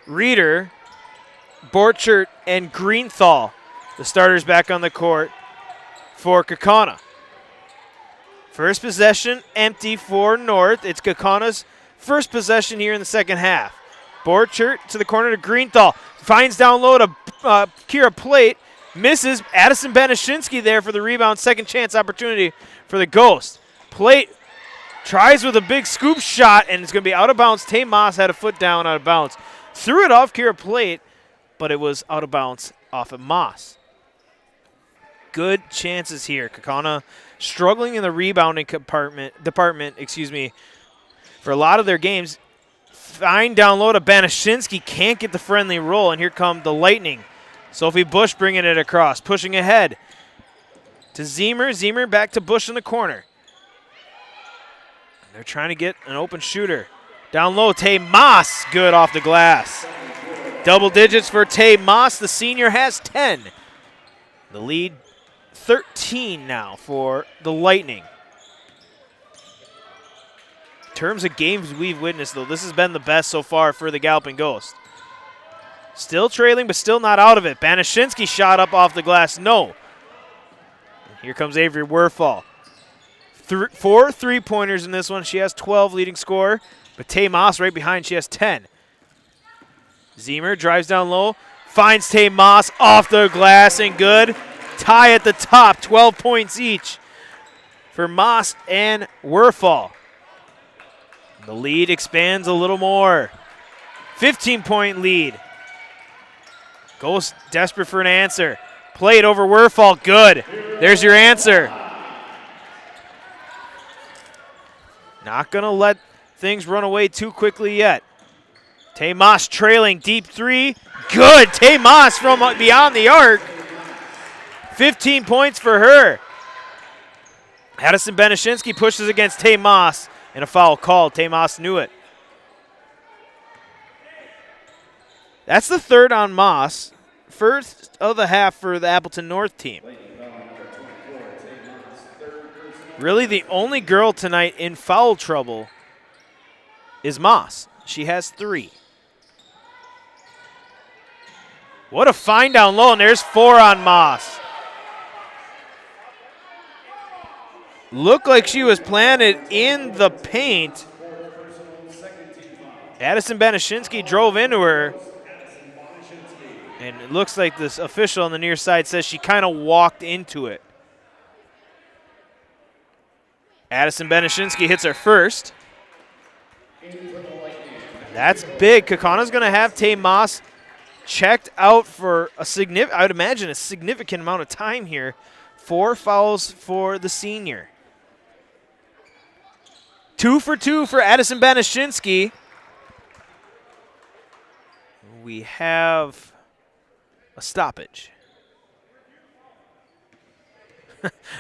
Reeder, Borchert, and Greenthal. The starters back on the court for Kaukauna. First possession empty for North. It's Kaukauna's first possession here in the second half. Borchert to the corner to Greenthal. Finds down low to Kira Plate. Misses. Addison Banashinsky there for the rebound. Second chance opportunity for the Ghost. Plate tries with a big scoop shot, and it's going to be out of bounds. Tay Moss had a foot down out of bounds. Threw it off Kira Plate, but it was out of bounds off of Moss. Good chances here. Kaukauna struggling in the rebounding department, for a lot of their games. Fine down low to Banashinsky. Can't get the friendly roll, and here come the Lightning. Sophie Bush bringing it across, pushing ahead to Ziemer. Ziemer back to Bush in the corner. They're trying to get an open shooter. Down low, Tay Moss, good off the glass. Double digits for Tay Moss. The senior has 10. The lead 13 now for the Lightning. terms of games we've witnessed, though, this has been the best so far for the Galloping Ghost. Still trailing, but still not out of it. Banashinsky shot up off the glass. No. And here comes Avery Werfall. 4 3-pointers in this one. She has 12 leading score, but Tay Moss right behind. She has 10. Zemer drives down low, finds Tay Moss off the glass, and good. Tie at the top, 12 points each for Moss and Werfall. The lead expands a little more. 15-point lead. Ghost desperate for an answer. Played over Werfall, good. There's your answer. Not gonna let things run away too quickly yet. Tay Moss trailing, deep three, good. Tay Moss from beyond the arc. 15 points for her. Addison Banashinsky pushes against Tay Moss, and a foul called. Tay Moss knew it. That's the third on Moss. First of the half for the Appleton North team. Really the only girl tonight in foul trouble is Moss. She has 3. What a find down low, and there's 4 on Moss. Looked like she was planted in the paint. Addison Banashinsky drove into her. And it looks like this official on the near side says she kind of walked into it. Addison Banashinsky hits her first. That's big. Kaukauna's going to have Tay Moss checked out for a I would imagine a significant amount of time here. 4 fouls for the senior. 2 for 2 for Addison Banashinsky. We have a stoppage.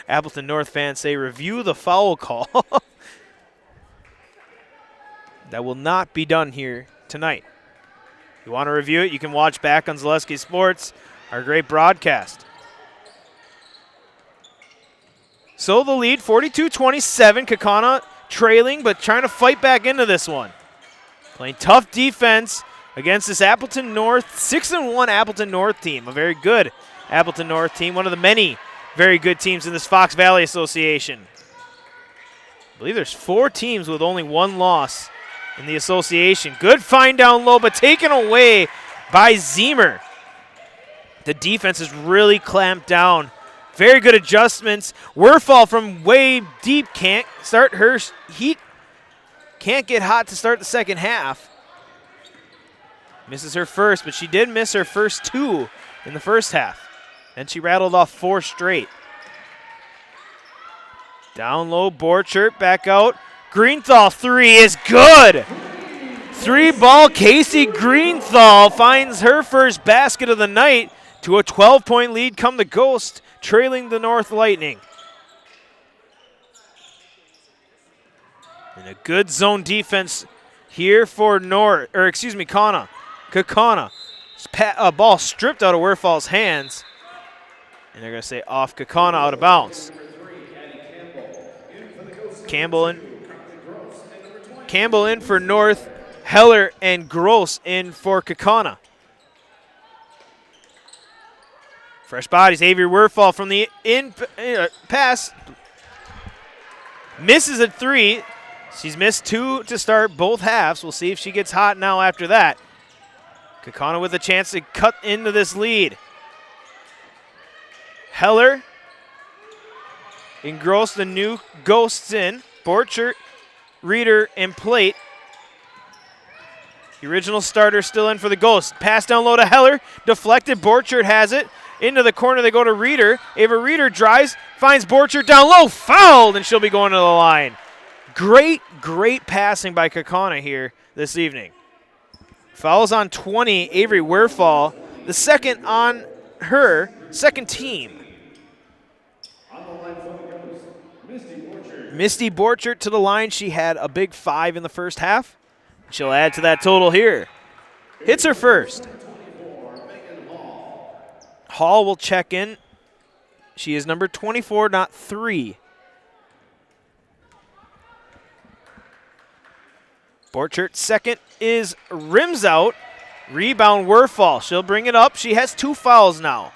Appleton North fans say review the foul call. That will not be done here tonight. If you want to review it, you can watch back on Zaleski Sports, our great broadcast. So the lead, 42-27. Kaukauna trailing, but trying to fight back into this one. Playing tough defense against this Appleton North, 6-1 Appleton North team. A very good Appleton North team, one of the many very good teams in this Fox Valley Association. I believe there's 4 teams with only 1 loss in the association. Good find down low, but taken away by Zemer. The defense is really clamped down. Very good adjustments. Werfall from way deep can't start her heat. Can't get hot to start the second half. Misses her first, but she did miss her first 2 in the first half. And she rattled off 4 straight. Down low, Borchert back out. Greenthal 3 is good. 3-ball Casey Greenthal finds her first basket of the night to a 12-point lead come the Ghost, trailing the North Lightning. And a good zone defense here for Kaukauna. A ball stripped out of Werfall's hands. And they're going to say off Kaukauna, out of bounds. Campbell in for North. Heller and Gross in for Kaukauna. Fresh bodies. Avery Werfall from the pass. Misses at 3. She's missed 2 to start both halves. We'll see if she gets hot now after that. Kaukauna with a chance to cut into this lead. Heller and Gross, the new Ghosts in. Borchert, Reeder, and Plate. The original starter still in for the Ghosts. Pass down low to Heller. Deflected. Borchert has it. Into the corner they go to Reeder. Ava Reeder drives. Finds Borchert down low. Fouled, and she'll be going to the line. Great passing by Kaukauna here this evening. Fouls on 20. Avery Werfall. The second on her. Second team. Misty Borchert to the line. She had a big 5 in the first half. She'll add to that total here. Hits her first. Hall will check in. She is number 24, not 3. Borchert second is rims out. Rebound Werfall. She'll bring it up. She has 2 fouls now.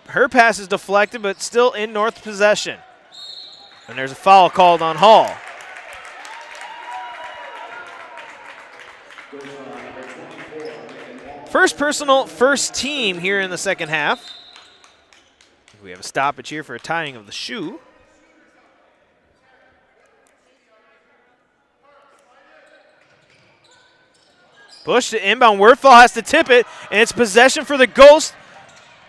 Her pass is deflected, but still in North possession. And there's a foul called on Hall. First personal, first team here in the second half. We have a stoppage here for a tying of the shoe. Bush to inbound. Werfall has to tip it, and it's possession for the Ghost.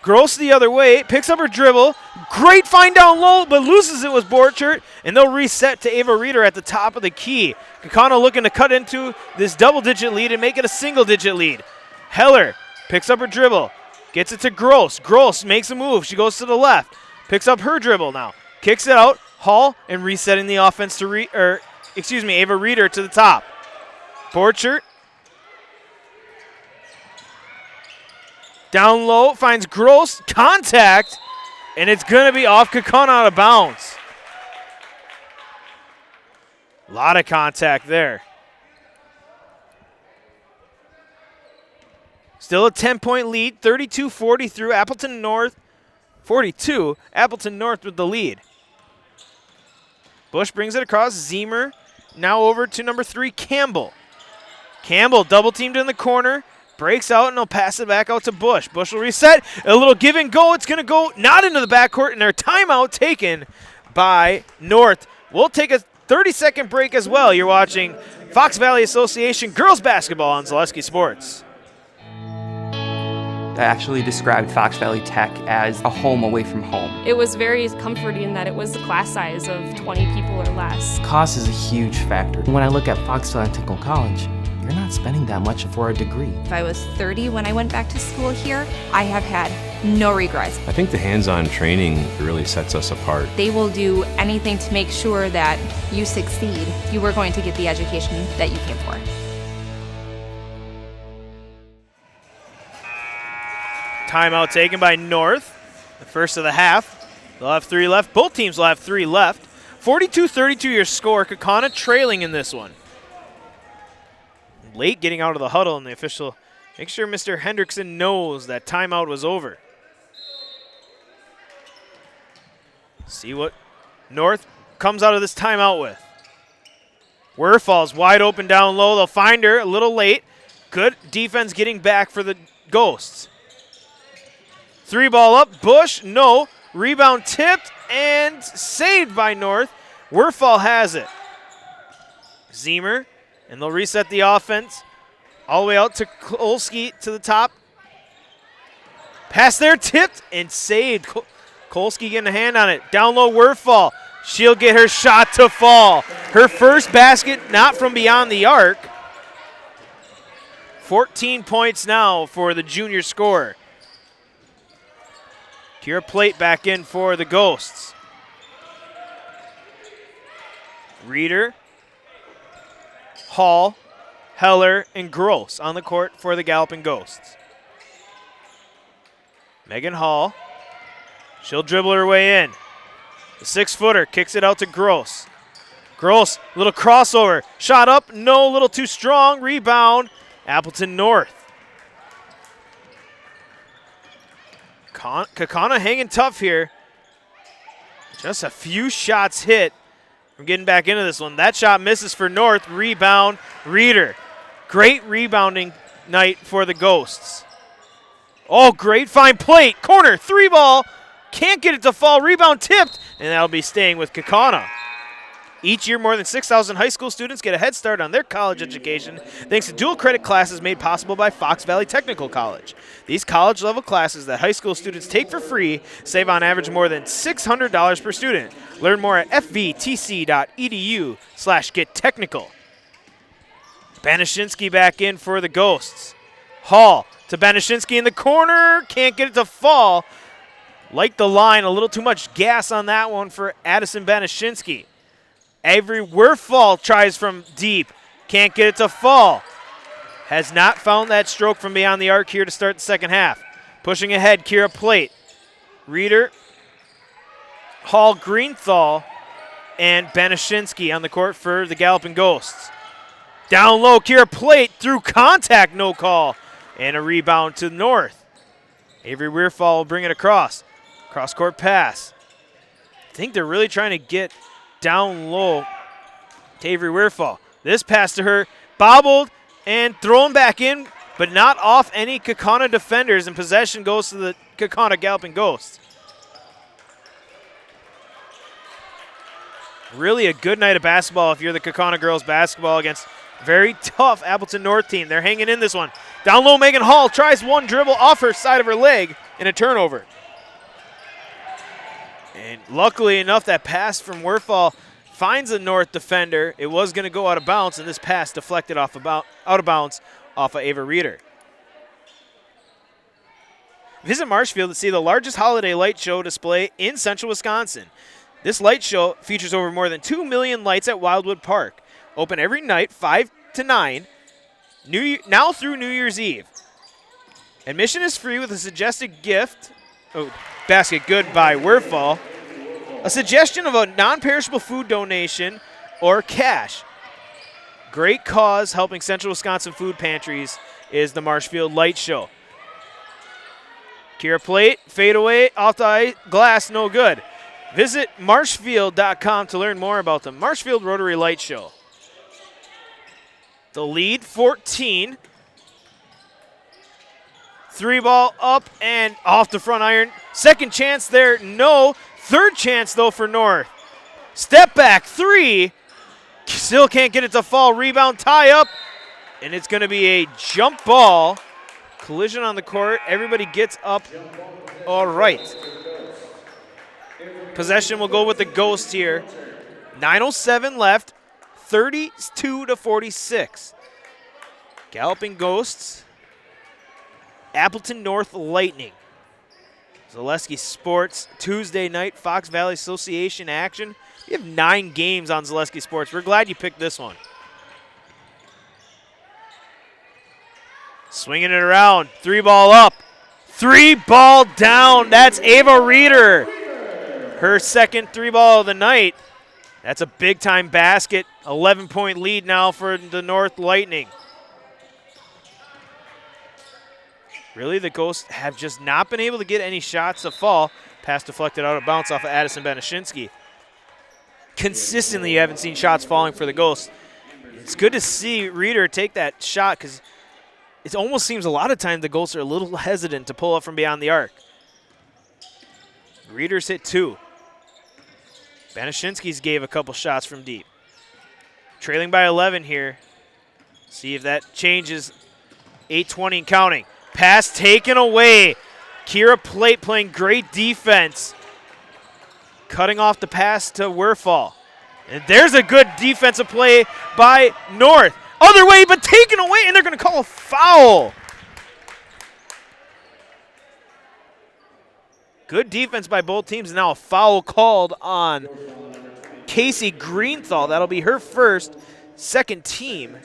Gross the other way, picks up her dribble. Great find down low, but loses it with Borchert, and they'll reset to Ava Reeder at the top of the key. Kaukauna looking to cut into this double-digit lead and make it a single-digit lead. Heller picks up her dribble, gets it to Gross. Gross makes a move. She goes to the left, picks up her dribble now, kicks it out. Hall and resetting the offense to Ava Reeder to the top. Borchert down low, finds Gross, contact, and it's going to be off Kaukauna out of bounds. A lot of contact there. Still a 10-point lead, 32-40 through Appleton North. 42, Appleton North with the lead. Bush brings it across, Zemer, now over to number 3, Campbell. Campbell double-teamed in the corner. Breaks out, and they'll pass it back out to Bush. Bush will reset. A little give and go. It's going to go not into the backcourt, and their timeout taken by North. We'll take a 30-second break as well. You're watching Fox Valley Association girls basketball on Zaleski Sports. I actually described Fox Valley Tech as a home away from home. It was very comforting that it was a class size of 20 people or less. Cost is a huge factor. When I look at Fox Valley Technical College, you're not spending that much for a degree. If I was 30 when I went back to school here, I have had no regrets. I think the hands-on training really sets us apart. They will do anything to make sure that you succeed. You are going to get the education that you came for. Timeout taken by North. The first of the half. They'll have 3 left. Both teams will have 3 left. 42-32 your score. Kaukauna trailing in this one. Late getting out of the huddle, and the official makes sure Mr. Hendrickson knows that timeout was over. See what North comes out of this timeout with. Werfall's wide open down low. They'll find her a little late. Good defense getting back for the Ghosts. 3 ball up. Bush, no. Rebound tipped and saved by North. Werfall has it. Zemer. And they'll reset the offense all the way out to Kolsky to the top. Pass there, tipped and saved. Kolsky getting a hand on it. Down low, Werfall. She'll get her shot to fall. Her first basket not from beyond the arc. 14 points now for the junior scorer. Kira Plate back in for the Ghosts. Reeder. Hall, Heller, and Gross on the court for the Galloping Ghosts. Megan Hall, she'll dribble her way in. The 6-footer kicks it out to Gross. Gross, little crossover, shot up, no, a little too strong, rebound, Appleton North. Kaukauna hanging tough here. Just a few shots hit. We're getting back into this one. That shot misses for North. Rebound, Reeder. Great rebounding night for the Ghosts. Oh, great fine Plate. Corner, 3 ball. Can't get it to fall. Rebound tipped, and that'll be staying with Kaukauna. Each year, more than 6,000 high school students get a head start on their college education thanks to dual credit classes made possible by Fox Valley Technical College. These college-level classes that high school students take for free save on average more than $600 per student. Learn more at fvtc.edu/gettechnical. Banashinsky back in for the Ghosts. Hall to Banashinsky in the corner. Can't get it to fall. Like the line, a little too much gas on that one for Addison Banashinsky. Avery Werfall tries from deep. Can't get it to fall. Has not found that stroke from beyond the arc here to start the second half. Pushing ahead, Kira Plate. Reeder, Hall, Greenthal, and Banashinsky on the court for the Galloping Ghosts. Down low, Kira Plate through contact, no call. And a rebound to North. Avery Weirfall will bring it across. Cross-court pass. I think they're really trying to get down low to Avery Weirfall. This pass to her, bobbled and thrown back in, but not off any Kaukauna defenders, and possession goes to the Kaukauna Galloping Ghosts. Really a good night of basketball if you're the Kaukauna girls basketball against a very tough Appleton North team. They're hanging in this one. Down low, Megan Hall tries one dribble off her side of her leg and a turnover. And luckily enough, that pass from Weirfall finds a North defender. It was going to go out of bounds, and this pass deflected out of bounds off of Ava Reeder. Visit Marshfield to see the largest holiday light show display in central Wisconsin. This light show features over more than 2 million lights at Wildwood Park. Open every night, 5 to 9, now through New Year's Eve. Admission is free with a suggested gift. Oh, basket good by Weirfall. A suggestion of a non-perishable food donation or cash. Great cause helping Central Wisconsin food pantries is the Marshfield Light Show. Kira Plate, fade away, off the glass, no good. Visit marshfield.com to learn more about the Marshfield Rotary Light Show. The lead, 14. 3 ball up and off the front iron. Second chance there, no. Third chance, though, for North. Step back, 3. Still can't get it to fall. Rebound, tie up. And it's going to be a jump ball. Collision on the court. Everybody gets up. All right. Possession will go with the Ghosts here. 9:07 left. 32-46. Galloping Ghosts. Appleton North Lightning. Zaleski Sports Tuesday night Fox Valley Association action. We have 9 games on Zaleski Sports. We're glad you picked this one. Swinging it around. 3 ball up. 3 ball down. That's Ava Reeder. Her second 3 ball of the night. That's a big-time basket. 11-point lead now for the North Lightning. Really, the Ghosts have just not been able to get any shots to fall. Pass deflected out of bounds off of Addison Beneshinsky. Consistently, you haven't seen shots falling for the Ghosts. It's good to see Reeder take that shot because it almost seems a lot of times the Ghosts are a little hesitant to pull up from beyond the arc. Reeder's hit 2. Beneshinsky's gave a couple shots from deep. Trailing by 11 here. See if that changes. 8:20 and counting. Pass taken away. Kira Plate playing great defense. Cutting off the pass to Weirfall. And there's a good defensive play by North. Other way, but taken away, and they're going to call a foul. Good defense by both teams. Now a foul called on Casey Greenthal. That'll be her first. Second team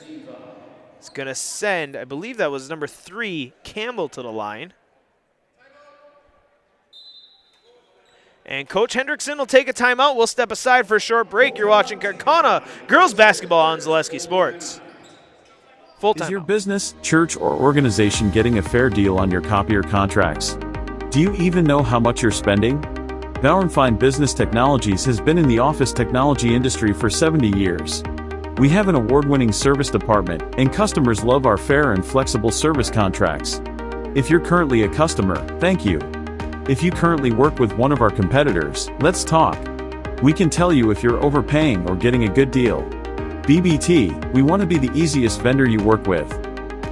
is going to send, I believe that was number 3, Campbell, to the line. And Coach Hendrickson will take a timeout. We'll step aside for a short break. You're watching Kaukauna girls basketball on Zaleski Sports. Full time. Is your business, church, or organization getting a fair deal on your copier contracts? Do you even know how much you're spending? Bauer & Fine Business Technologies has been in the office technology industry for 70 years. We have an award-winning service department, and customers love our fair and flexible service contracts. If you're currently a customer, thank you. If you currently work with one of our competitors, let's talk. We can tell you if you're overpaying or getting a good deal. BBT, we want to be the easiest vendor you work with.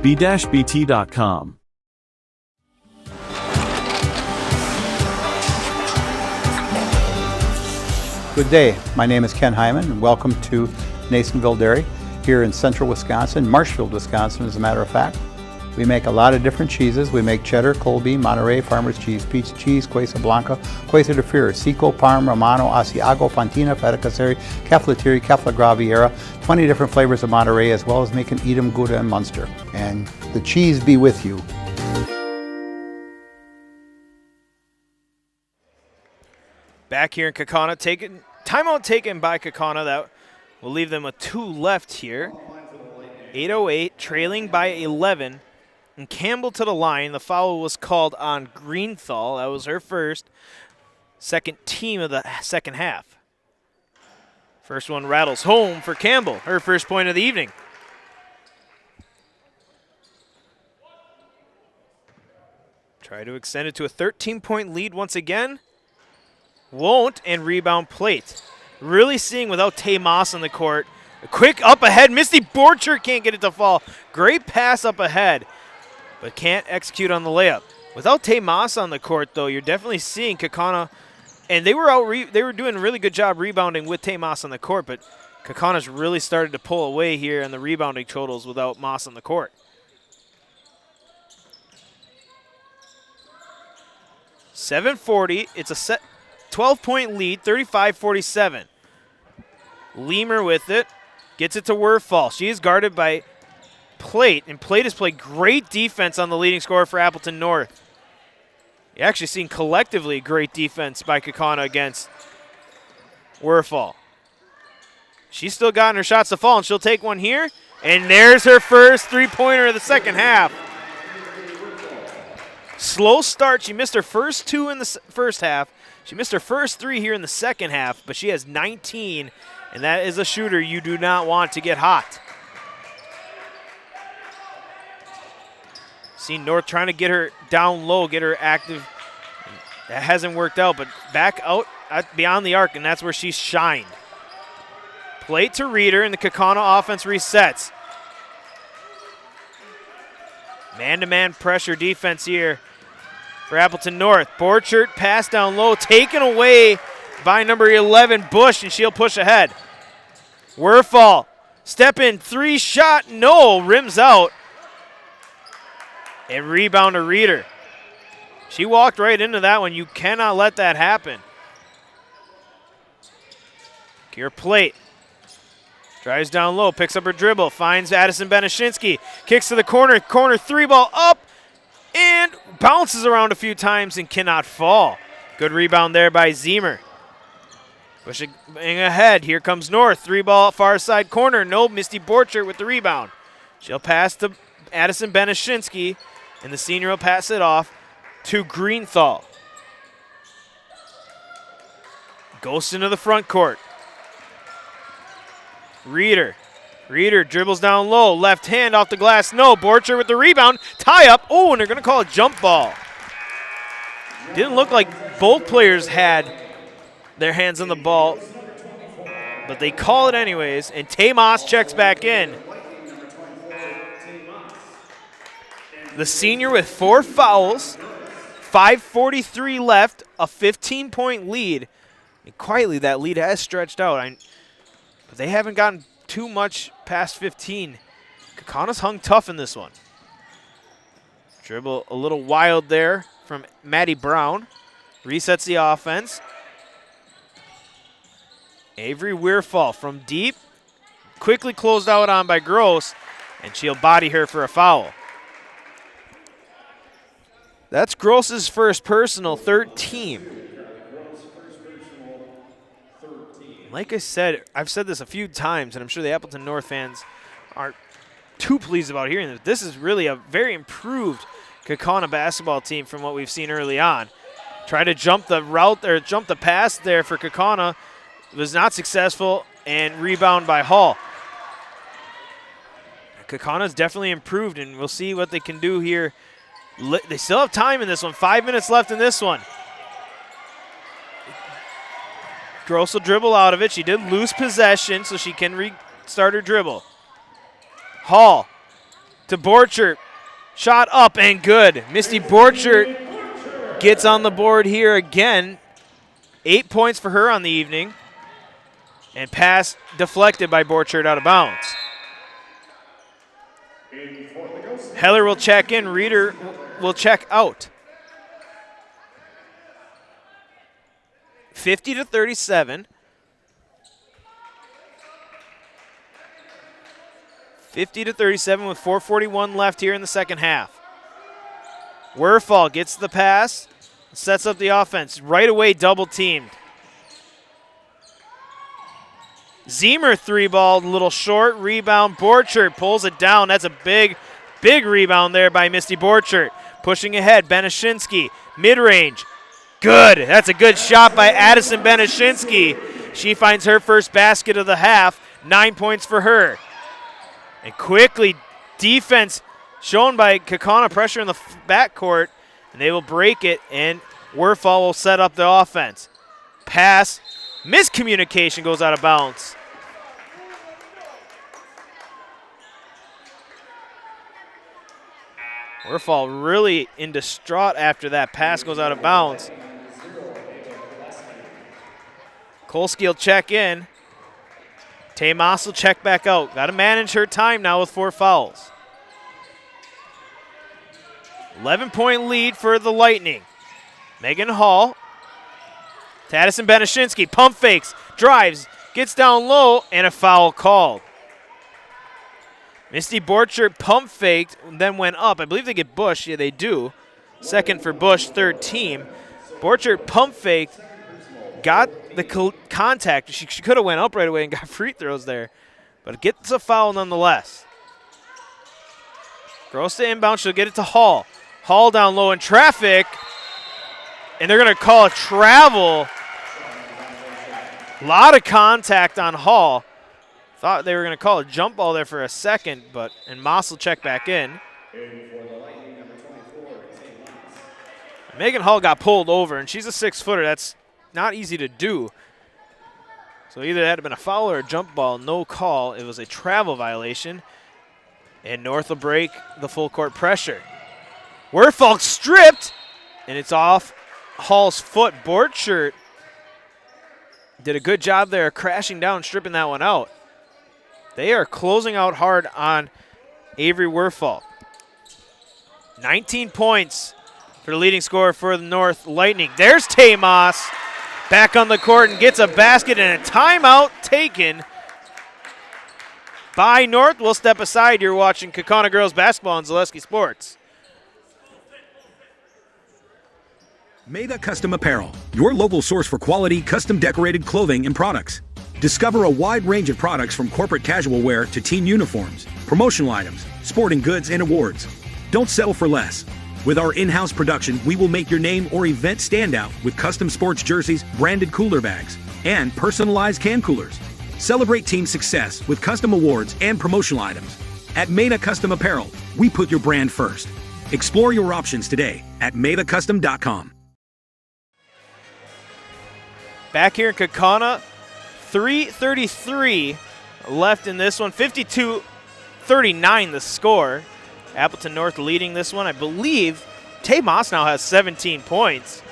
b-bt.com. Good day, my name is Ken Hyman and welcome to Nasonville Dairy here in central Wisconsin, Marshfield, Wisconsin as a matter of fact. We make a lot of different cheeses. We make cheddar, Colby, Monterey, Farmer's Cheese, Peach Cheese, Quesa Blanca, Quesa de Fear, Seco, Parm, Romano, Asiago, Fontina, Feta Caseri, Caflateri, Cafla Graviera, 20 different flavors of Monterey, as well as making Edam, Gouda, and Munster. And the cheese be with you. Back here in Kaukauna, timeout taken by Kaukauna. That will leave them with 2 left here. 8:08, trailing by 11. And Campbell to the line. The foul was called on Greenthal. That was her first. Second team of the second half. First one rattles home for Campbell, her first point of the evening. Try to extend it to a 13-point lead once again. Won't, and rebound Plate. Really seeing without Tay Moss on the court. A quick up ahead. Misty Borcher can't get it to fall. Great pass up ahead, but can't execute on the layup. Without Tay Moss on the court, though, you're definitely seeing Kaukauna, and they were doing a really good job rebounding with Tay Moss on the court, but Kaukauna's really started to pull away here in the rebounding totals without Moss on the court. .740, it's a 12-point lead, 35-47. Lemur with it, gets it to Werfall. She is guarded by Plate, and Plate has played great defense on the leading scorer for Appleton North. You're actually seeing collectively great defense by Kaukauna against Werfall. She's still gotten her shots to fall, and she'll take one here. And there's her first three-pointer of the second half. Slow start. She missed her first two in the first half. She missed her first three here in the second half, but she has 19, and that is a shooter you do not want to get hot. See North trying to get her down low, get her active. That hasn't worked out, but back out beyond the arc, and that's where she's shined. Plate to Reeder, and the Kaukauna offense resets. Man-to-man pressure defense here for Appleton North. Borchert pass down low, taken away by number 11, Bush, and she'll push ahead. Werfall, step in, three shot, no, rims out. And rebound to Reeder. She walked right into that one. You cannot let that happen. Kier Plate drives down low, picks up her dribble, finds Addison Beneshinsky, kicks to the corner three ball up, and bounces around a few times and cannot fall. Good rebound there by Zemer. Pushing ahead, here comes North, three ball far side corner, no, Misty Borchert with the rebound. She'll pass to Addison Beneshinsky, and the senior will pass it off to Greenthal. Goes into the front court. Reeder dribbles down low, left hand off the glass, no. Borcher with the rebound, tie up, oh, and they're going to call a jump ball. Didn't look like both players had their hands on the ball, but they call it anyways, and Tay Moss checks back in. The senior with 4 fouls, 5:43 left, a 15-point lead. And quietly, that lead has stretched out. But they haven't gotten too much past 15. Kaukauna's hung tough in this one. Dribble a little wild there from Maddie Brown. Resets the offense. Avery Weirfall from deep. Quickly closed out on by Gross, and she'll body her for a foul. That's Gross's first personal, 13. Like I said, I've said this a few times, and I'm sure the Appleton North fans aren't too pleased about hearing this. This is really a very improved Kaukauna basketball team from what we've seen early on. Try to jump the route or jump the pass there for Kaukauna. Was not successful, and rebound by Hall. Kaukauna's definitely improved, and we'll see what they can do here. They still have time in this one. 5 minutes left in this one. Gross will dribble out of it. She did lose possession, so she can restart her dribble. Hall to Borchert. Shot up and good. Misty Borchert gets on the board here again. 8 points for her on the evening. And pass deflected by Borchert out of bounds. Heller will check in. Reeder will check out. 50-37. 50-37 with 4:41 left here in the second half. Werfall gets the pass, sets up the offense. Right away double teamed. Zemer three-ball, a little short. Rebound, Borchert pulls it down. That's a big rebound there by Misty Borchert. Pushing ahead, Beneshinsky, mid-range. Good. That's a good shot by Addison Beneshinsky. She finds her first basket of the half. 9 points for her. And quickly, defense shown by Kaukauna, pressure in the backcourt, and they will break it, and Werfall will set up the offense. Pass, miscommunication, goes out of bounds. Werfall really in distraught after that pass goes out of bounds. Kolsky will check in. Tay-Moss will check back out. Got to manage her time now with 4 fouls. 11-point lead for the Lightning. Megan Hall to Addison Beneshinsky. Pump fakes, drives, gets down low, and a foul called. Misty Borchert pump faked, then went up. I believe they get Bush. Yeah, they do. Second for Bush, third team. Borchert pump faked, got the contact. She could have went up right away and got free throws there, but it gets a foul nonetheless. Gross to inbound. She'll get it to Hall. Hall down low in traffic, and they're going to call a travel. A lot of contact on Hall. Thought they were going to call a jump ball there for a second, and Moss will check back in. Megan Hall got pulled over, and she's a 6-footer. That's not easy to do. So either that had been a foul or a jump ball. No call. It was a travel violation. And North will break the full court pressure. Werfall stripped, and it's off Hall's foot. Borchert did a good job there crashing down, stripping that one out. They are closing out hard on Avery Werfall. 19 points for the leading scorer for the North Lightning. There's Tay-Moss back on the court and gets a basket, and a timeout taken by North. We'll step aside. You're watching Kaukauna Girls Basketball on Zaleski Sports. Maida Custom Apparel, your local source for quality, custom decorated clothing and products. Discover a wide range of products from corporate casual wear to team uniforms, promotional items, sporting goods, and awards. Don't settle for less. With our in-house production, we will make your name or event stand out with custom sports jerseys, branded cooler bags, and personalized can coolers. Celebrate team success with custom awards and promotional items. At Maida Custom Apparel, we put your brand first. Explore your options today at maidacustom.com. Back here in Kaukauna, 3:33 left in this one. 52-39 the score. Appleton North leading this one. I believe Tay-Moss now has 17 points.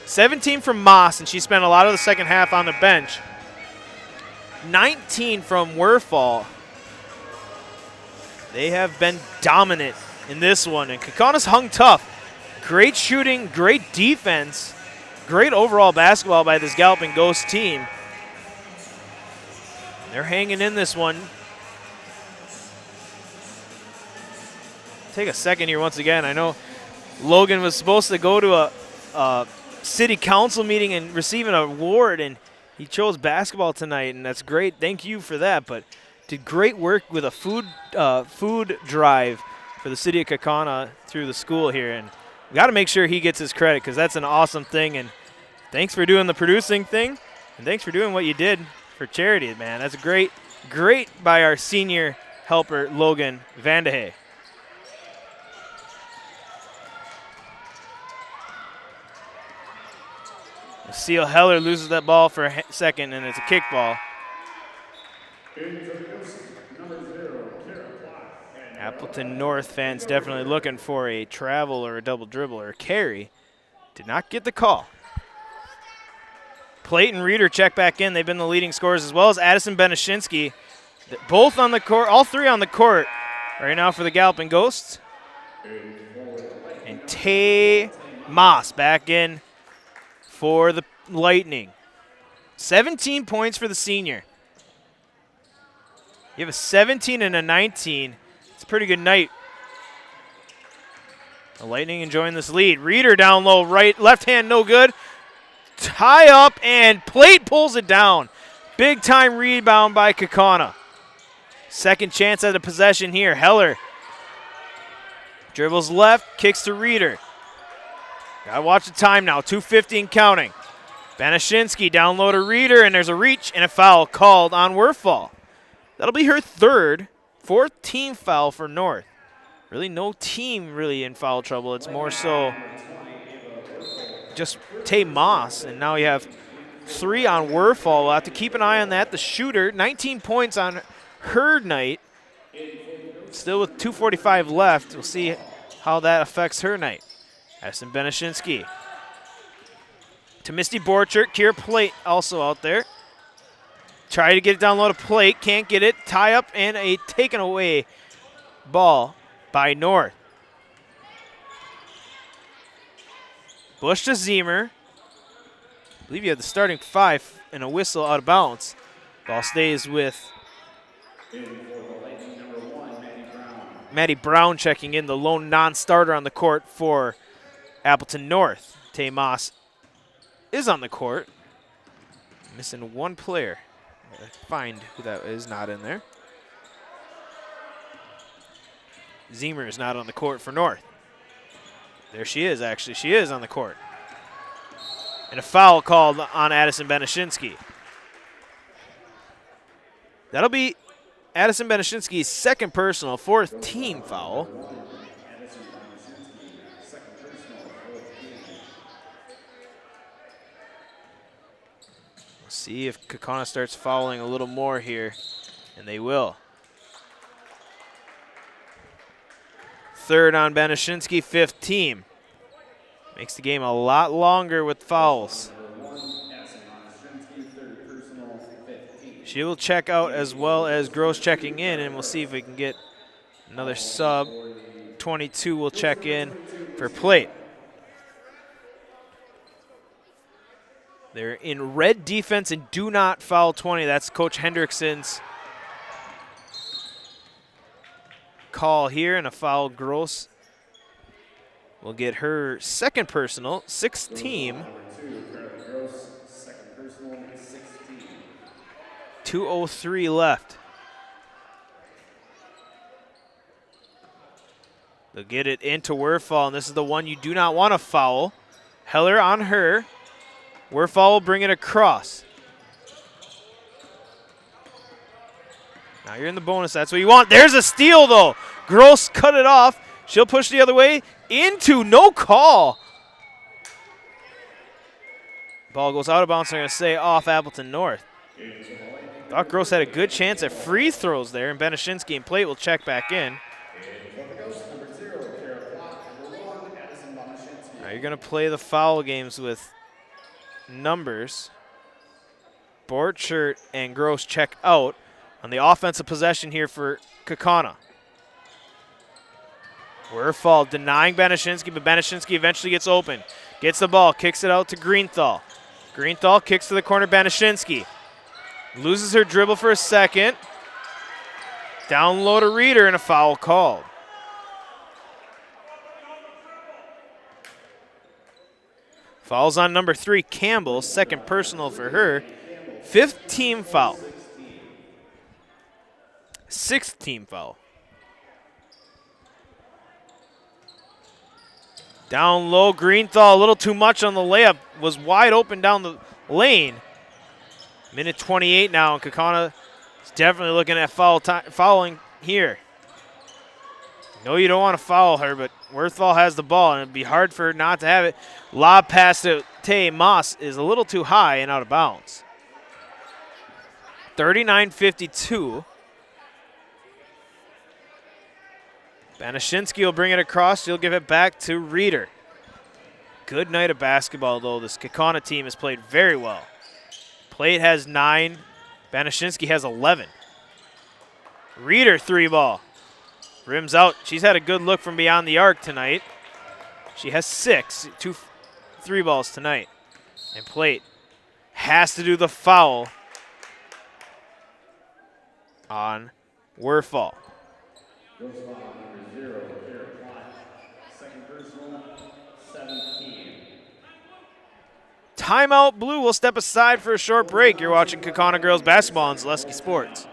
17 from Moss, and she spent a lot of the second half on the bench. 19 from Werfall. They have been dominant in this one, and Kaukauna's hung tough. Great shooting, great defense, great overall basketball by this Galloping Ghost team. They're hanging in this one. Take a second here once again. I know Logan was supposed to go to a city council meeting and receive an award, and he chose basketball tonight, and that's great. Thank you for that, but did great work with a food drive for the city of Kaukauna through the school here, and we got to make sure he gets his credit because that's an awesome thing, and thanks for doing the producing thing, and thanks for doing what you did for charity, man. That's great by our senior helper, Logan Vandehay. Seal Heller loses that ball for a second, and it's a kickball. Appleton North fans definitely looking for a travel or a double dribble or a carry. Did not get the call. Plate and Reeder check back in. They've been the leading scorers, as well as Addison Beneshinsky. Both on the court, all three on the court right now for the Galloping Ghosts. And Tay-Moss back in for the Lightning. 17 points for the senior. You have a 17 and a 19. It's a pretty good night. The Lightning enjoying this lead. Reeder down low, right, left hand no good. Tie up, and Plate pulls it down. Big time rebound by Kaukauna. Second chance at a possession here. Heller dribbles left, kicks to Reeder. Gotta watch the time now, 2:50 and counting. Banashinsky down low to Reeder, and there's a reach and a foul called on Werfall. That'll be her third, fourth team foul for North. Really no team really in foul trouble. It's more so just Tay Moss, and now you have 3 on Werfall. We'll have to keep an eye on that. The shooter, 19 points on her night. Still with 2:45 left. We'll see how that affects her night. Addison Banashinsky to Misty Borchert. Kira Plate also out there. Try to get it down low to Plate. Can't get it. Tie up and a taken away ball by North. Bush to Zemer. I believe you have the starting 5 and a whistle out of bounds. Ball stays with Maddie Brown checking in, the lone non-starter on the court for Appleton North. Tay Moss is on the court. Missing one player. Find who that is not in there. Zemer is not on the court for North. There she is, actually. She is on the court. And a foul called on Addison Banashinsky. That'll be Addison Banashinsky's second personal, 4th team foul. We'll see if Kaukauna starts fouling a little more here, and they will. 3rd on Banashinsky, 5th team. Makes the game a lot longer with fouls. She will check out as well as Gross checking in, and we'll see if we can get another sub. 22 will check in for Plate. They're in red defense and do not foul 20. That's Coach Hendrickson's call here, and a foul. Gross will get her second personal, 6th team. 2:03 left. They'll get it into Werfall, and this is the one you do not want to foul. Heller on her. Werfall will bring it across. Now you're in the bonus. That's what you want. There's a steal, though. Gross cut it off. She'll push the other way. Into no call. Ball goes out of bounds. They're going to say off Appleton North. Thought Gross had a good chance at free throws there, and Banashinsky and Plate will check back in. Now you're going to play the foul games with numbers. Borchert and Gross check out on the offensive possession here for Kaukauna. Werfall denying Banashinsky, but Banashinsky eventually gets open. Gets the ball, kicks it out to Greenthal. Greenthal kicks to the corner, Banashinsky. Loses her dribble for a second. Down low to Reeder, and a foul called. Fouls on number 3, Campbell, second personal for her. 5th team foul. 6th team foul. Down low, Greenthal, a little too much on the layup. Was wide open down the lane. Minute 28 now, and Kaukauna is definitely looking at fouling here. No, you don't want to foul her, but Werfall has the ball, and it'd be hard for her not to have it. Lob pass to Tay Moss is a little too high and out of bounds. 39-52. Banashinsky will bring it across. She'll give it back to Reeder. Good night of basketball, though. This Kaukauna team has played very well. Plate has 9. Banashinsky has 11. Reeder 3-ball. Rims out. She's had a good look from beyond the arc tonight. She has 6. 2 3-balls tonight. And Plate has to do the foul on Werfall. Timeout Blue will step aside for a short break. You're watching Kaukauna Girls Basketball on Zaleski Sports.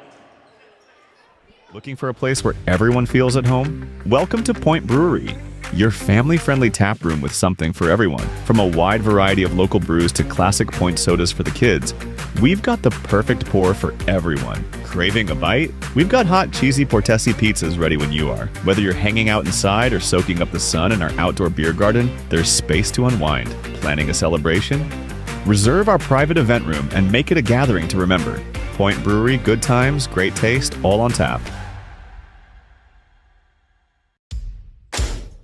Looking for a place where everyone feels at home? Welcome to Point Brewery, your family-friendly tap room with something for everyone. From a wide variety of local brews to classic Point sodas for the kids, we've got the perfect pour for everyone. Craving a bite? We've got hot, cheesy Portesi pizzas ready when you are. Whether you're hanging out inside or soaking up the sun in our outdoor beer garden, there's space to unwind. Planning a celebration? Reserve our private event room and make it a gathering to remember. Point Brewery, good times, great taste, all on tap.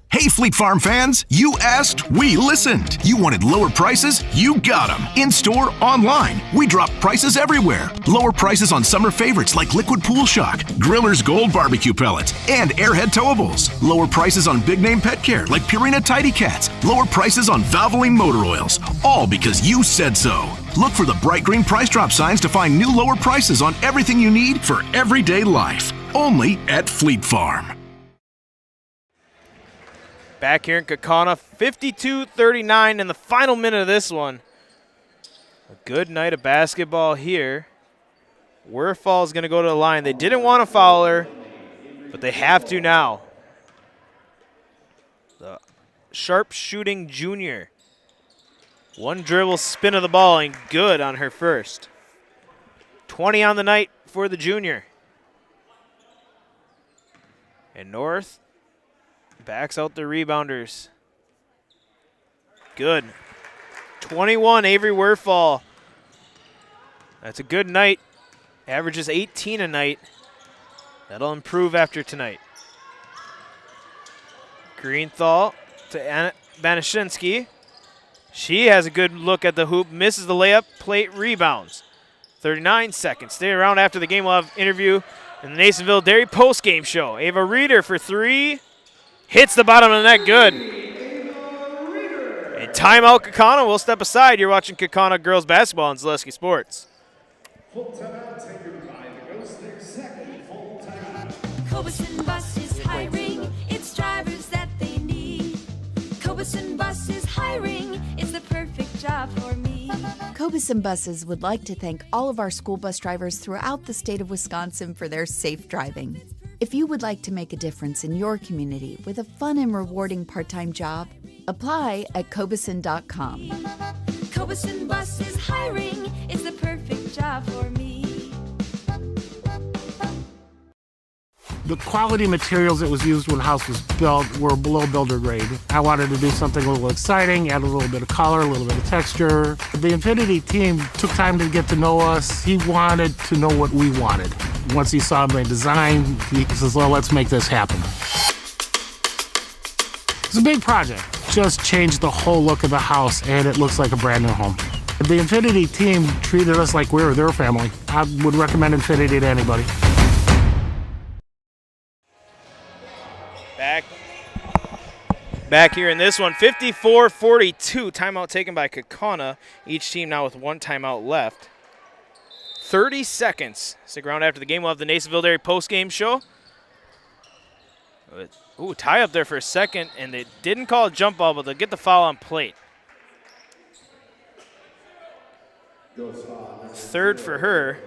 Hey, Fleet Farm fans, you asked, we listened. You wanted lower prices? You got them. In-store, online. We drop prices everywhere. Lower prices on summer favorites like Liquid Pool Shock, Griller's Gold Barbecue Pellets, and Airhead Towables. Lower prices on big-name pet care like Purina Tidy Cats. Lower prices on Valvoline motor oils. All because you said so. Look for the bright green price drop signs to find new lower prices on everything you need for everyday life. Only at Fleet Farm. Back here in Kaukauna, 52-39 in the final minute of this one. A good night of basketball here. Werfall is going to go to the line. They didn't want to foul her, but they have to now. The sharp-shooting junior. One dribble spin of the ball and good on her first. 20 on the night for the junior. And North backs out the rebounders. Good. 21, Avery Werfall. That's a good night. Averages 18 a night. That'll improve after tonight. Greenthal to Anna Banashinsky. She has a good look at the hoop, misses the layup, plate rebounds. 39 seconds. Stay around after the game. We'll have interview in the Nasonville Dairy postgame show. Ava Reeder for three. Hits the bottom of the net, good. A timeout, Kaukauna. We'll step aside. You're watching Kaukauna Girls Basketball on Zaleski Sports. Full timeout taken by the Ghost. Their second full timeout. Cobuson Bus is hiring. It's drivers that they need. Cobuson Bus is hiring. It's the perfect job for me. Cobuson Buses would like to thank all of our school bus drivers throughout the state of Wisconsin for their safe driving. If you would like to make a difference in your community with a fun and rewarding part-time job, apply at cobuson.com. Cobuson Bus is hiring. It's the perfect job for me. The quality materials that was used when the house was built were below builder grade. I wanted to do something a little exciting, add a little bit of color, a little bit of texture. The Infinity team took time to get to know us. He wanted to know what we wanted. Once he saw my design, he says, well, let's make this happen. It's a big project. Just changed the whole look of the house, and it looks like a brand new home. The Infinity team treated us like we were their family. I would recommend Infinity to anybody. Back here in this one, 54-42. Timeout taken by Kaukauna. Each team now with one timeout left. 30 seconds. Stick around after the game. We'll have the Nasonville Dairy postgame show. Ooh, tie up there for a second, and they didn't call a jump ball, but they'll get the foul on plate. Third for her.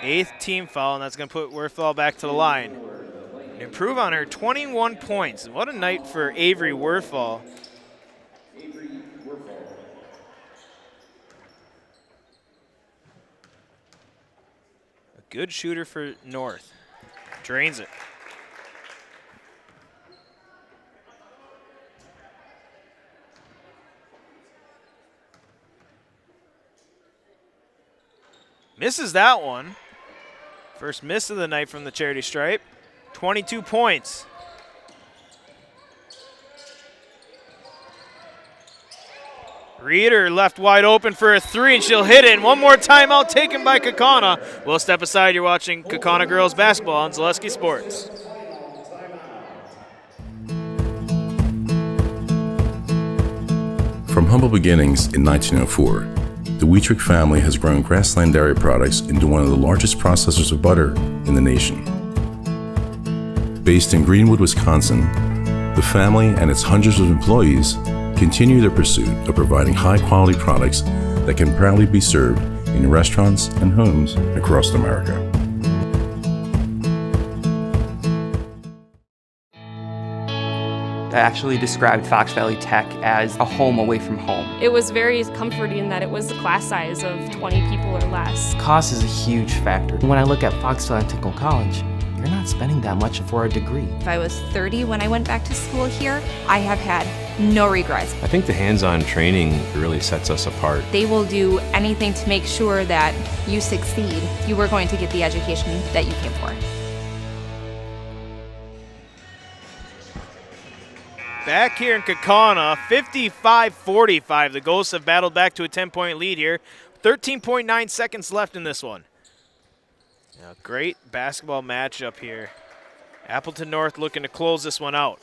Eighth team foul, and that's going to put Werfall back to the line. Improve on her 21 points. What a night for Avery Werfall. A good shooter for North. Drains it. Misses that one. First miss of the night from the charity stripe. 22 points. Reeder left wide open for a three, and she'll hit it. And one more timeout taken by Kaukauna. We'll step aside. You're watching Kaukauna Girls Basketball on Zaleski Sports. From humble beginnings in 1904, the Wietrich family has grown Grassland Dairy Products into one of the largest processors of butter in the nation. Based in Greenwood, Wisconsin, the family and its hundreds of employees continue their pursuit of providing high-quality products that can proudly be served in restaurants and homes across America. I actually described Fox Valley Tech as a home away from home. It was very comforting that it was a class size of 20 people or less. Cost is a huge factor. When I look at Fox Valley Technical College, you're not spending that much for a degree. If I was 30 when I went back to school here, I have had no regrets. I think the hands-on training really sets us apart. They will do anything to make sure that you succeed. You are going to get the education that you came for. Back here in Kaukauna, 55-45. The Ghosts have battled back to a 10-point lead here. 13.9 seconds left in this one. Now, great basketball matchup here. Appleton North looking to close this one out.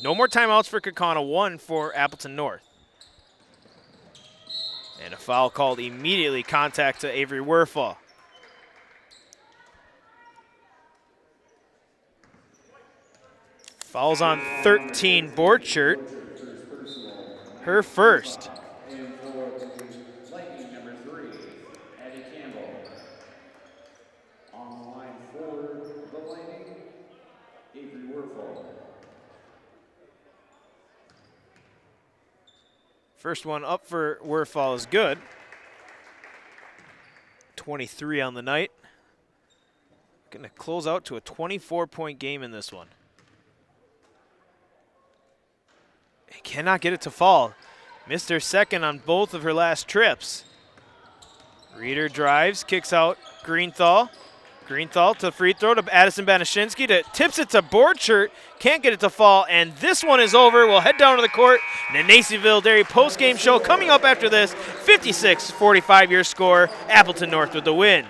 No more timeouts for Kaukauna, 1 for Appleton North. And a foul called immediately, contact to Avery Werfel. Fouls on 13, Borchert. Her first. And for the Lightning, number 3, Addie Campbell. On the line for the Lightning, Avery Werfel. First one up for Werfel is good. 23 on the night. Going to close out to a 24-point game in this one. Cannot get it to fall. Missed her second on both of her last trips. Reeder drives, kicks out Greenthal. Greenthal to free throw to Addison Banashinsky. Tips it to Borchert. Can't get it to fall, and this one is over. We'll head down to the court. And the Nacyville Dairy post-game show coming up after this. 56-45 your score. Appleton North with the win.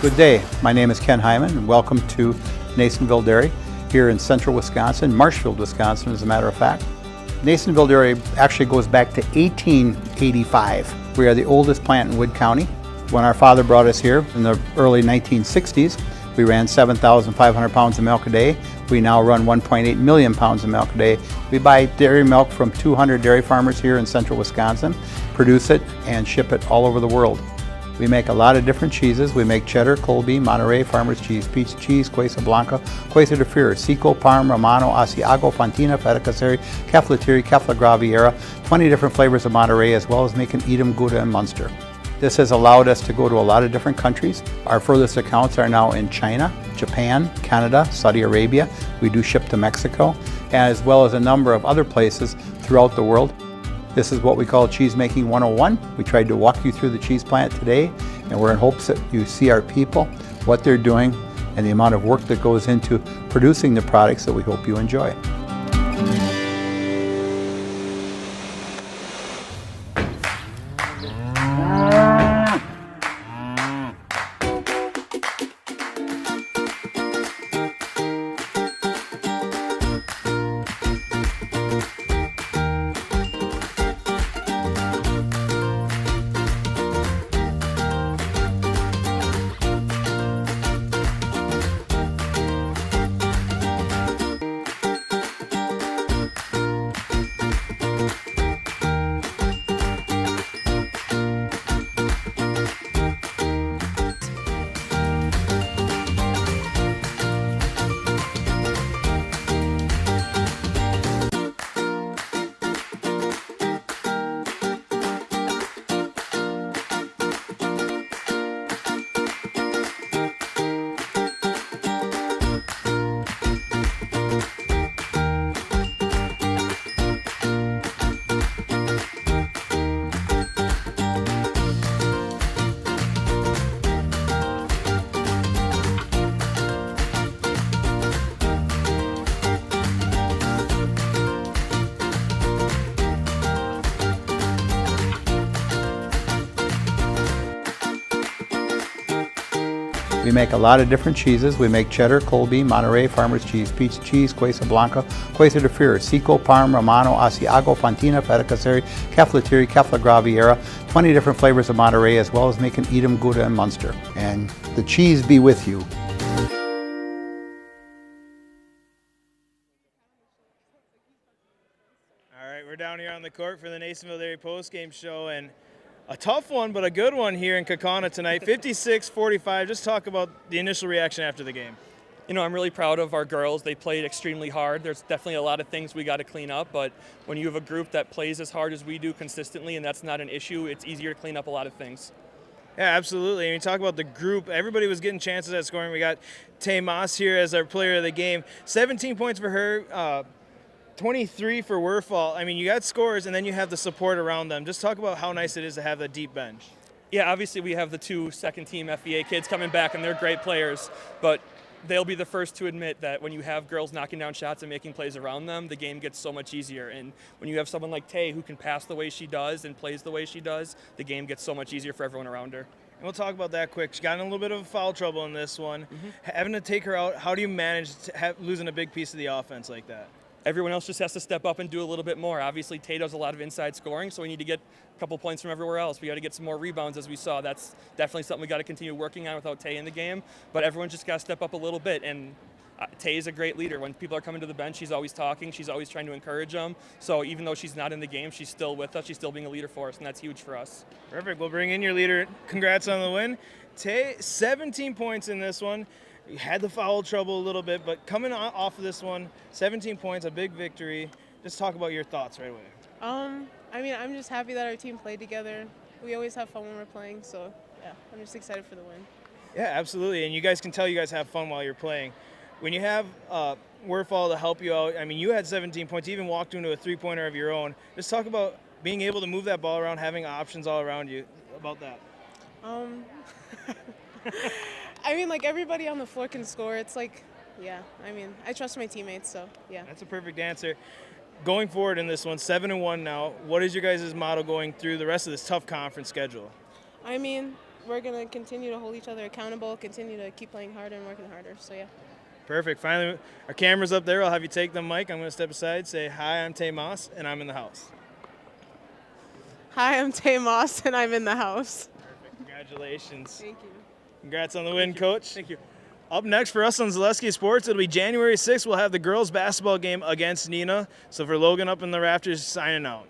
Good day. My name is Ken Hyman, and welcome to Nasonville Dairy here in central Wisconsin, Marshfield, Wisconsin, as a matter of fact. Nasonville Dairy actually goes back to 1885. We are the oldest plant in Wood County. When our father brought us here in the early 1960s, we ran 7,500 pounds of milk a day. We now run 1.8 million pounds of milk a day. We buy dairy milk from 200 dairy farmers here in central Wisconsin, produce it, and ship it all over the world. We make a lot of different cheeses. We make cheddar, Colby, Monterey, Farmer's Cheese, Peach Cheese, Quesa Blanca, Quesa de Freer, Seco, Parm, Romano, Asiago, Fontina, Feta Caseri, Caflatiri, Cafla Graviera, 20 different flavors of Monterey, as well as making Edam, Gouda, and Munster. This has allowed us to go to a lot of different countries. Our furthest accounts are now in China, Japan, Canada, Saudi Arabia. We do ship to Mexico, as well as a number of other places throughout the world. This is what we call Cheese Making 101. We tried to walk you through the cheese plant today, and we're in hopes that you see our people, what they're doing, and the amount of work that goes into producing the products that we hope you enjoy. We make a lot of different cheeses. We make cheddar, Colby, Monterey, Farmer's Cheese, Pizza Cheese, Quesa Blanca, Quesa de Fir, Seco, Parm, Romano, Asiago, Fontina, Feta Caseri, Cafetieri, Cafla Graviera, 20 different flavors of Monterey, as well as making Edam, Gouda, and Munster. And the cheese be with you. All right, we're down here on the court for the Nasonville Dairy postgame show, and a tough one, but a good one here in Kaukauna tonight, 56-45. Just talk about the initial reaction after the game. You know, I'm really proud of our girls. They played extremely hard. There's definitely a lot of things we got to clean up, but when you have a group that plays as hard as we do consistently, and that's not an issue, it's easier to clean up a lot of things. Yeah, absolutely. And you talk about the group. Everybody was getting chances at scoring. We got Tay Moss here as our player of the game. 17 points for her, 23 for Werfall. I mean, you got scores, and then you have the support around them. Just talk about how nice it is to have that deep bench. Yeah, obviously we have the 2 second-team FVA kids coming back, and they're great players, but they'll be the first to admit that when you have girls knocking down shots and making plays around them, the game gets so much easier. And when you have someone like Tay who can pass the way she does and plays the way she does, the game gets so much easier for everyone around her. And we'll talk about that quick. She got in a little bit of foul trouble in this one. Having to take her out, how do you manage losing a big piece of the offense like that? Everyone else just has to step up and do a little bit more. Obviously, Tay does a lot of inside scoring, so we need to get a couple points from everywhere else. We got to get some more rebounds, as we saw. That's definitely something we got to continue working on without Tay in the game. But everyone just got to step up a little bit. And Tay is a great leader. When people are coming to the bench, she's always talking. She's always trying to encourage them. So even though she's not in the game, she's still with us. She's still being a leader for us, and that's huge for us. Perfect. We'll bring in your leader. Congrats on the win. Tay, 17 points in this one. You had the foul trouble a little bit, but coming off of this one, 17 points, a big victory. Just talk about your thoughts right away. I mean, I'm just happy that our team played together. We always have fun when we're playing, so yeah, I'm just excited for the win. Yeah, absolutely, and you guys can tell you guys have fun while you're playing. When you have Werfall to help you out, I mean, you had 17 points, you even walked into a three-pointer of your own. Just talk about being able to move that ball around, having options all around you, about that. I mean, like, everybody on the floor can score. It's like, yeah, I mean, I trust my teammates, so yeah. That's a perfect answer. Going forward in this one, 7-1 now, what is your guys' motto going through the rest of this tough conference schedule? I mean, we're going to continue to hold each other accountable, continue to keep playing harder and working harder, so yeah. Perfect. Finally, our camera's up there. I'll have you take the mic. I'm going to step aside, say, hi, I'm Tay Moss, and I'm in the house. Hi, I'm Tay Moss, and I'm in the house. Perfect. Congratulations. Thank you. Congrats on the win, Coach. Thank you. Up next for us on Zaleski Sports, it'll be January 6th. We'll have the girls' basketball game against Neenah. So for Logan up in the rafters, signing out.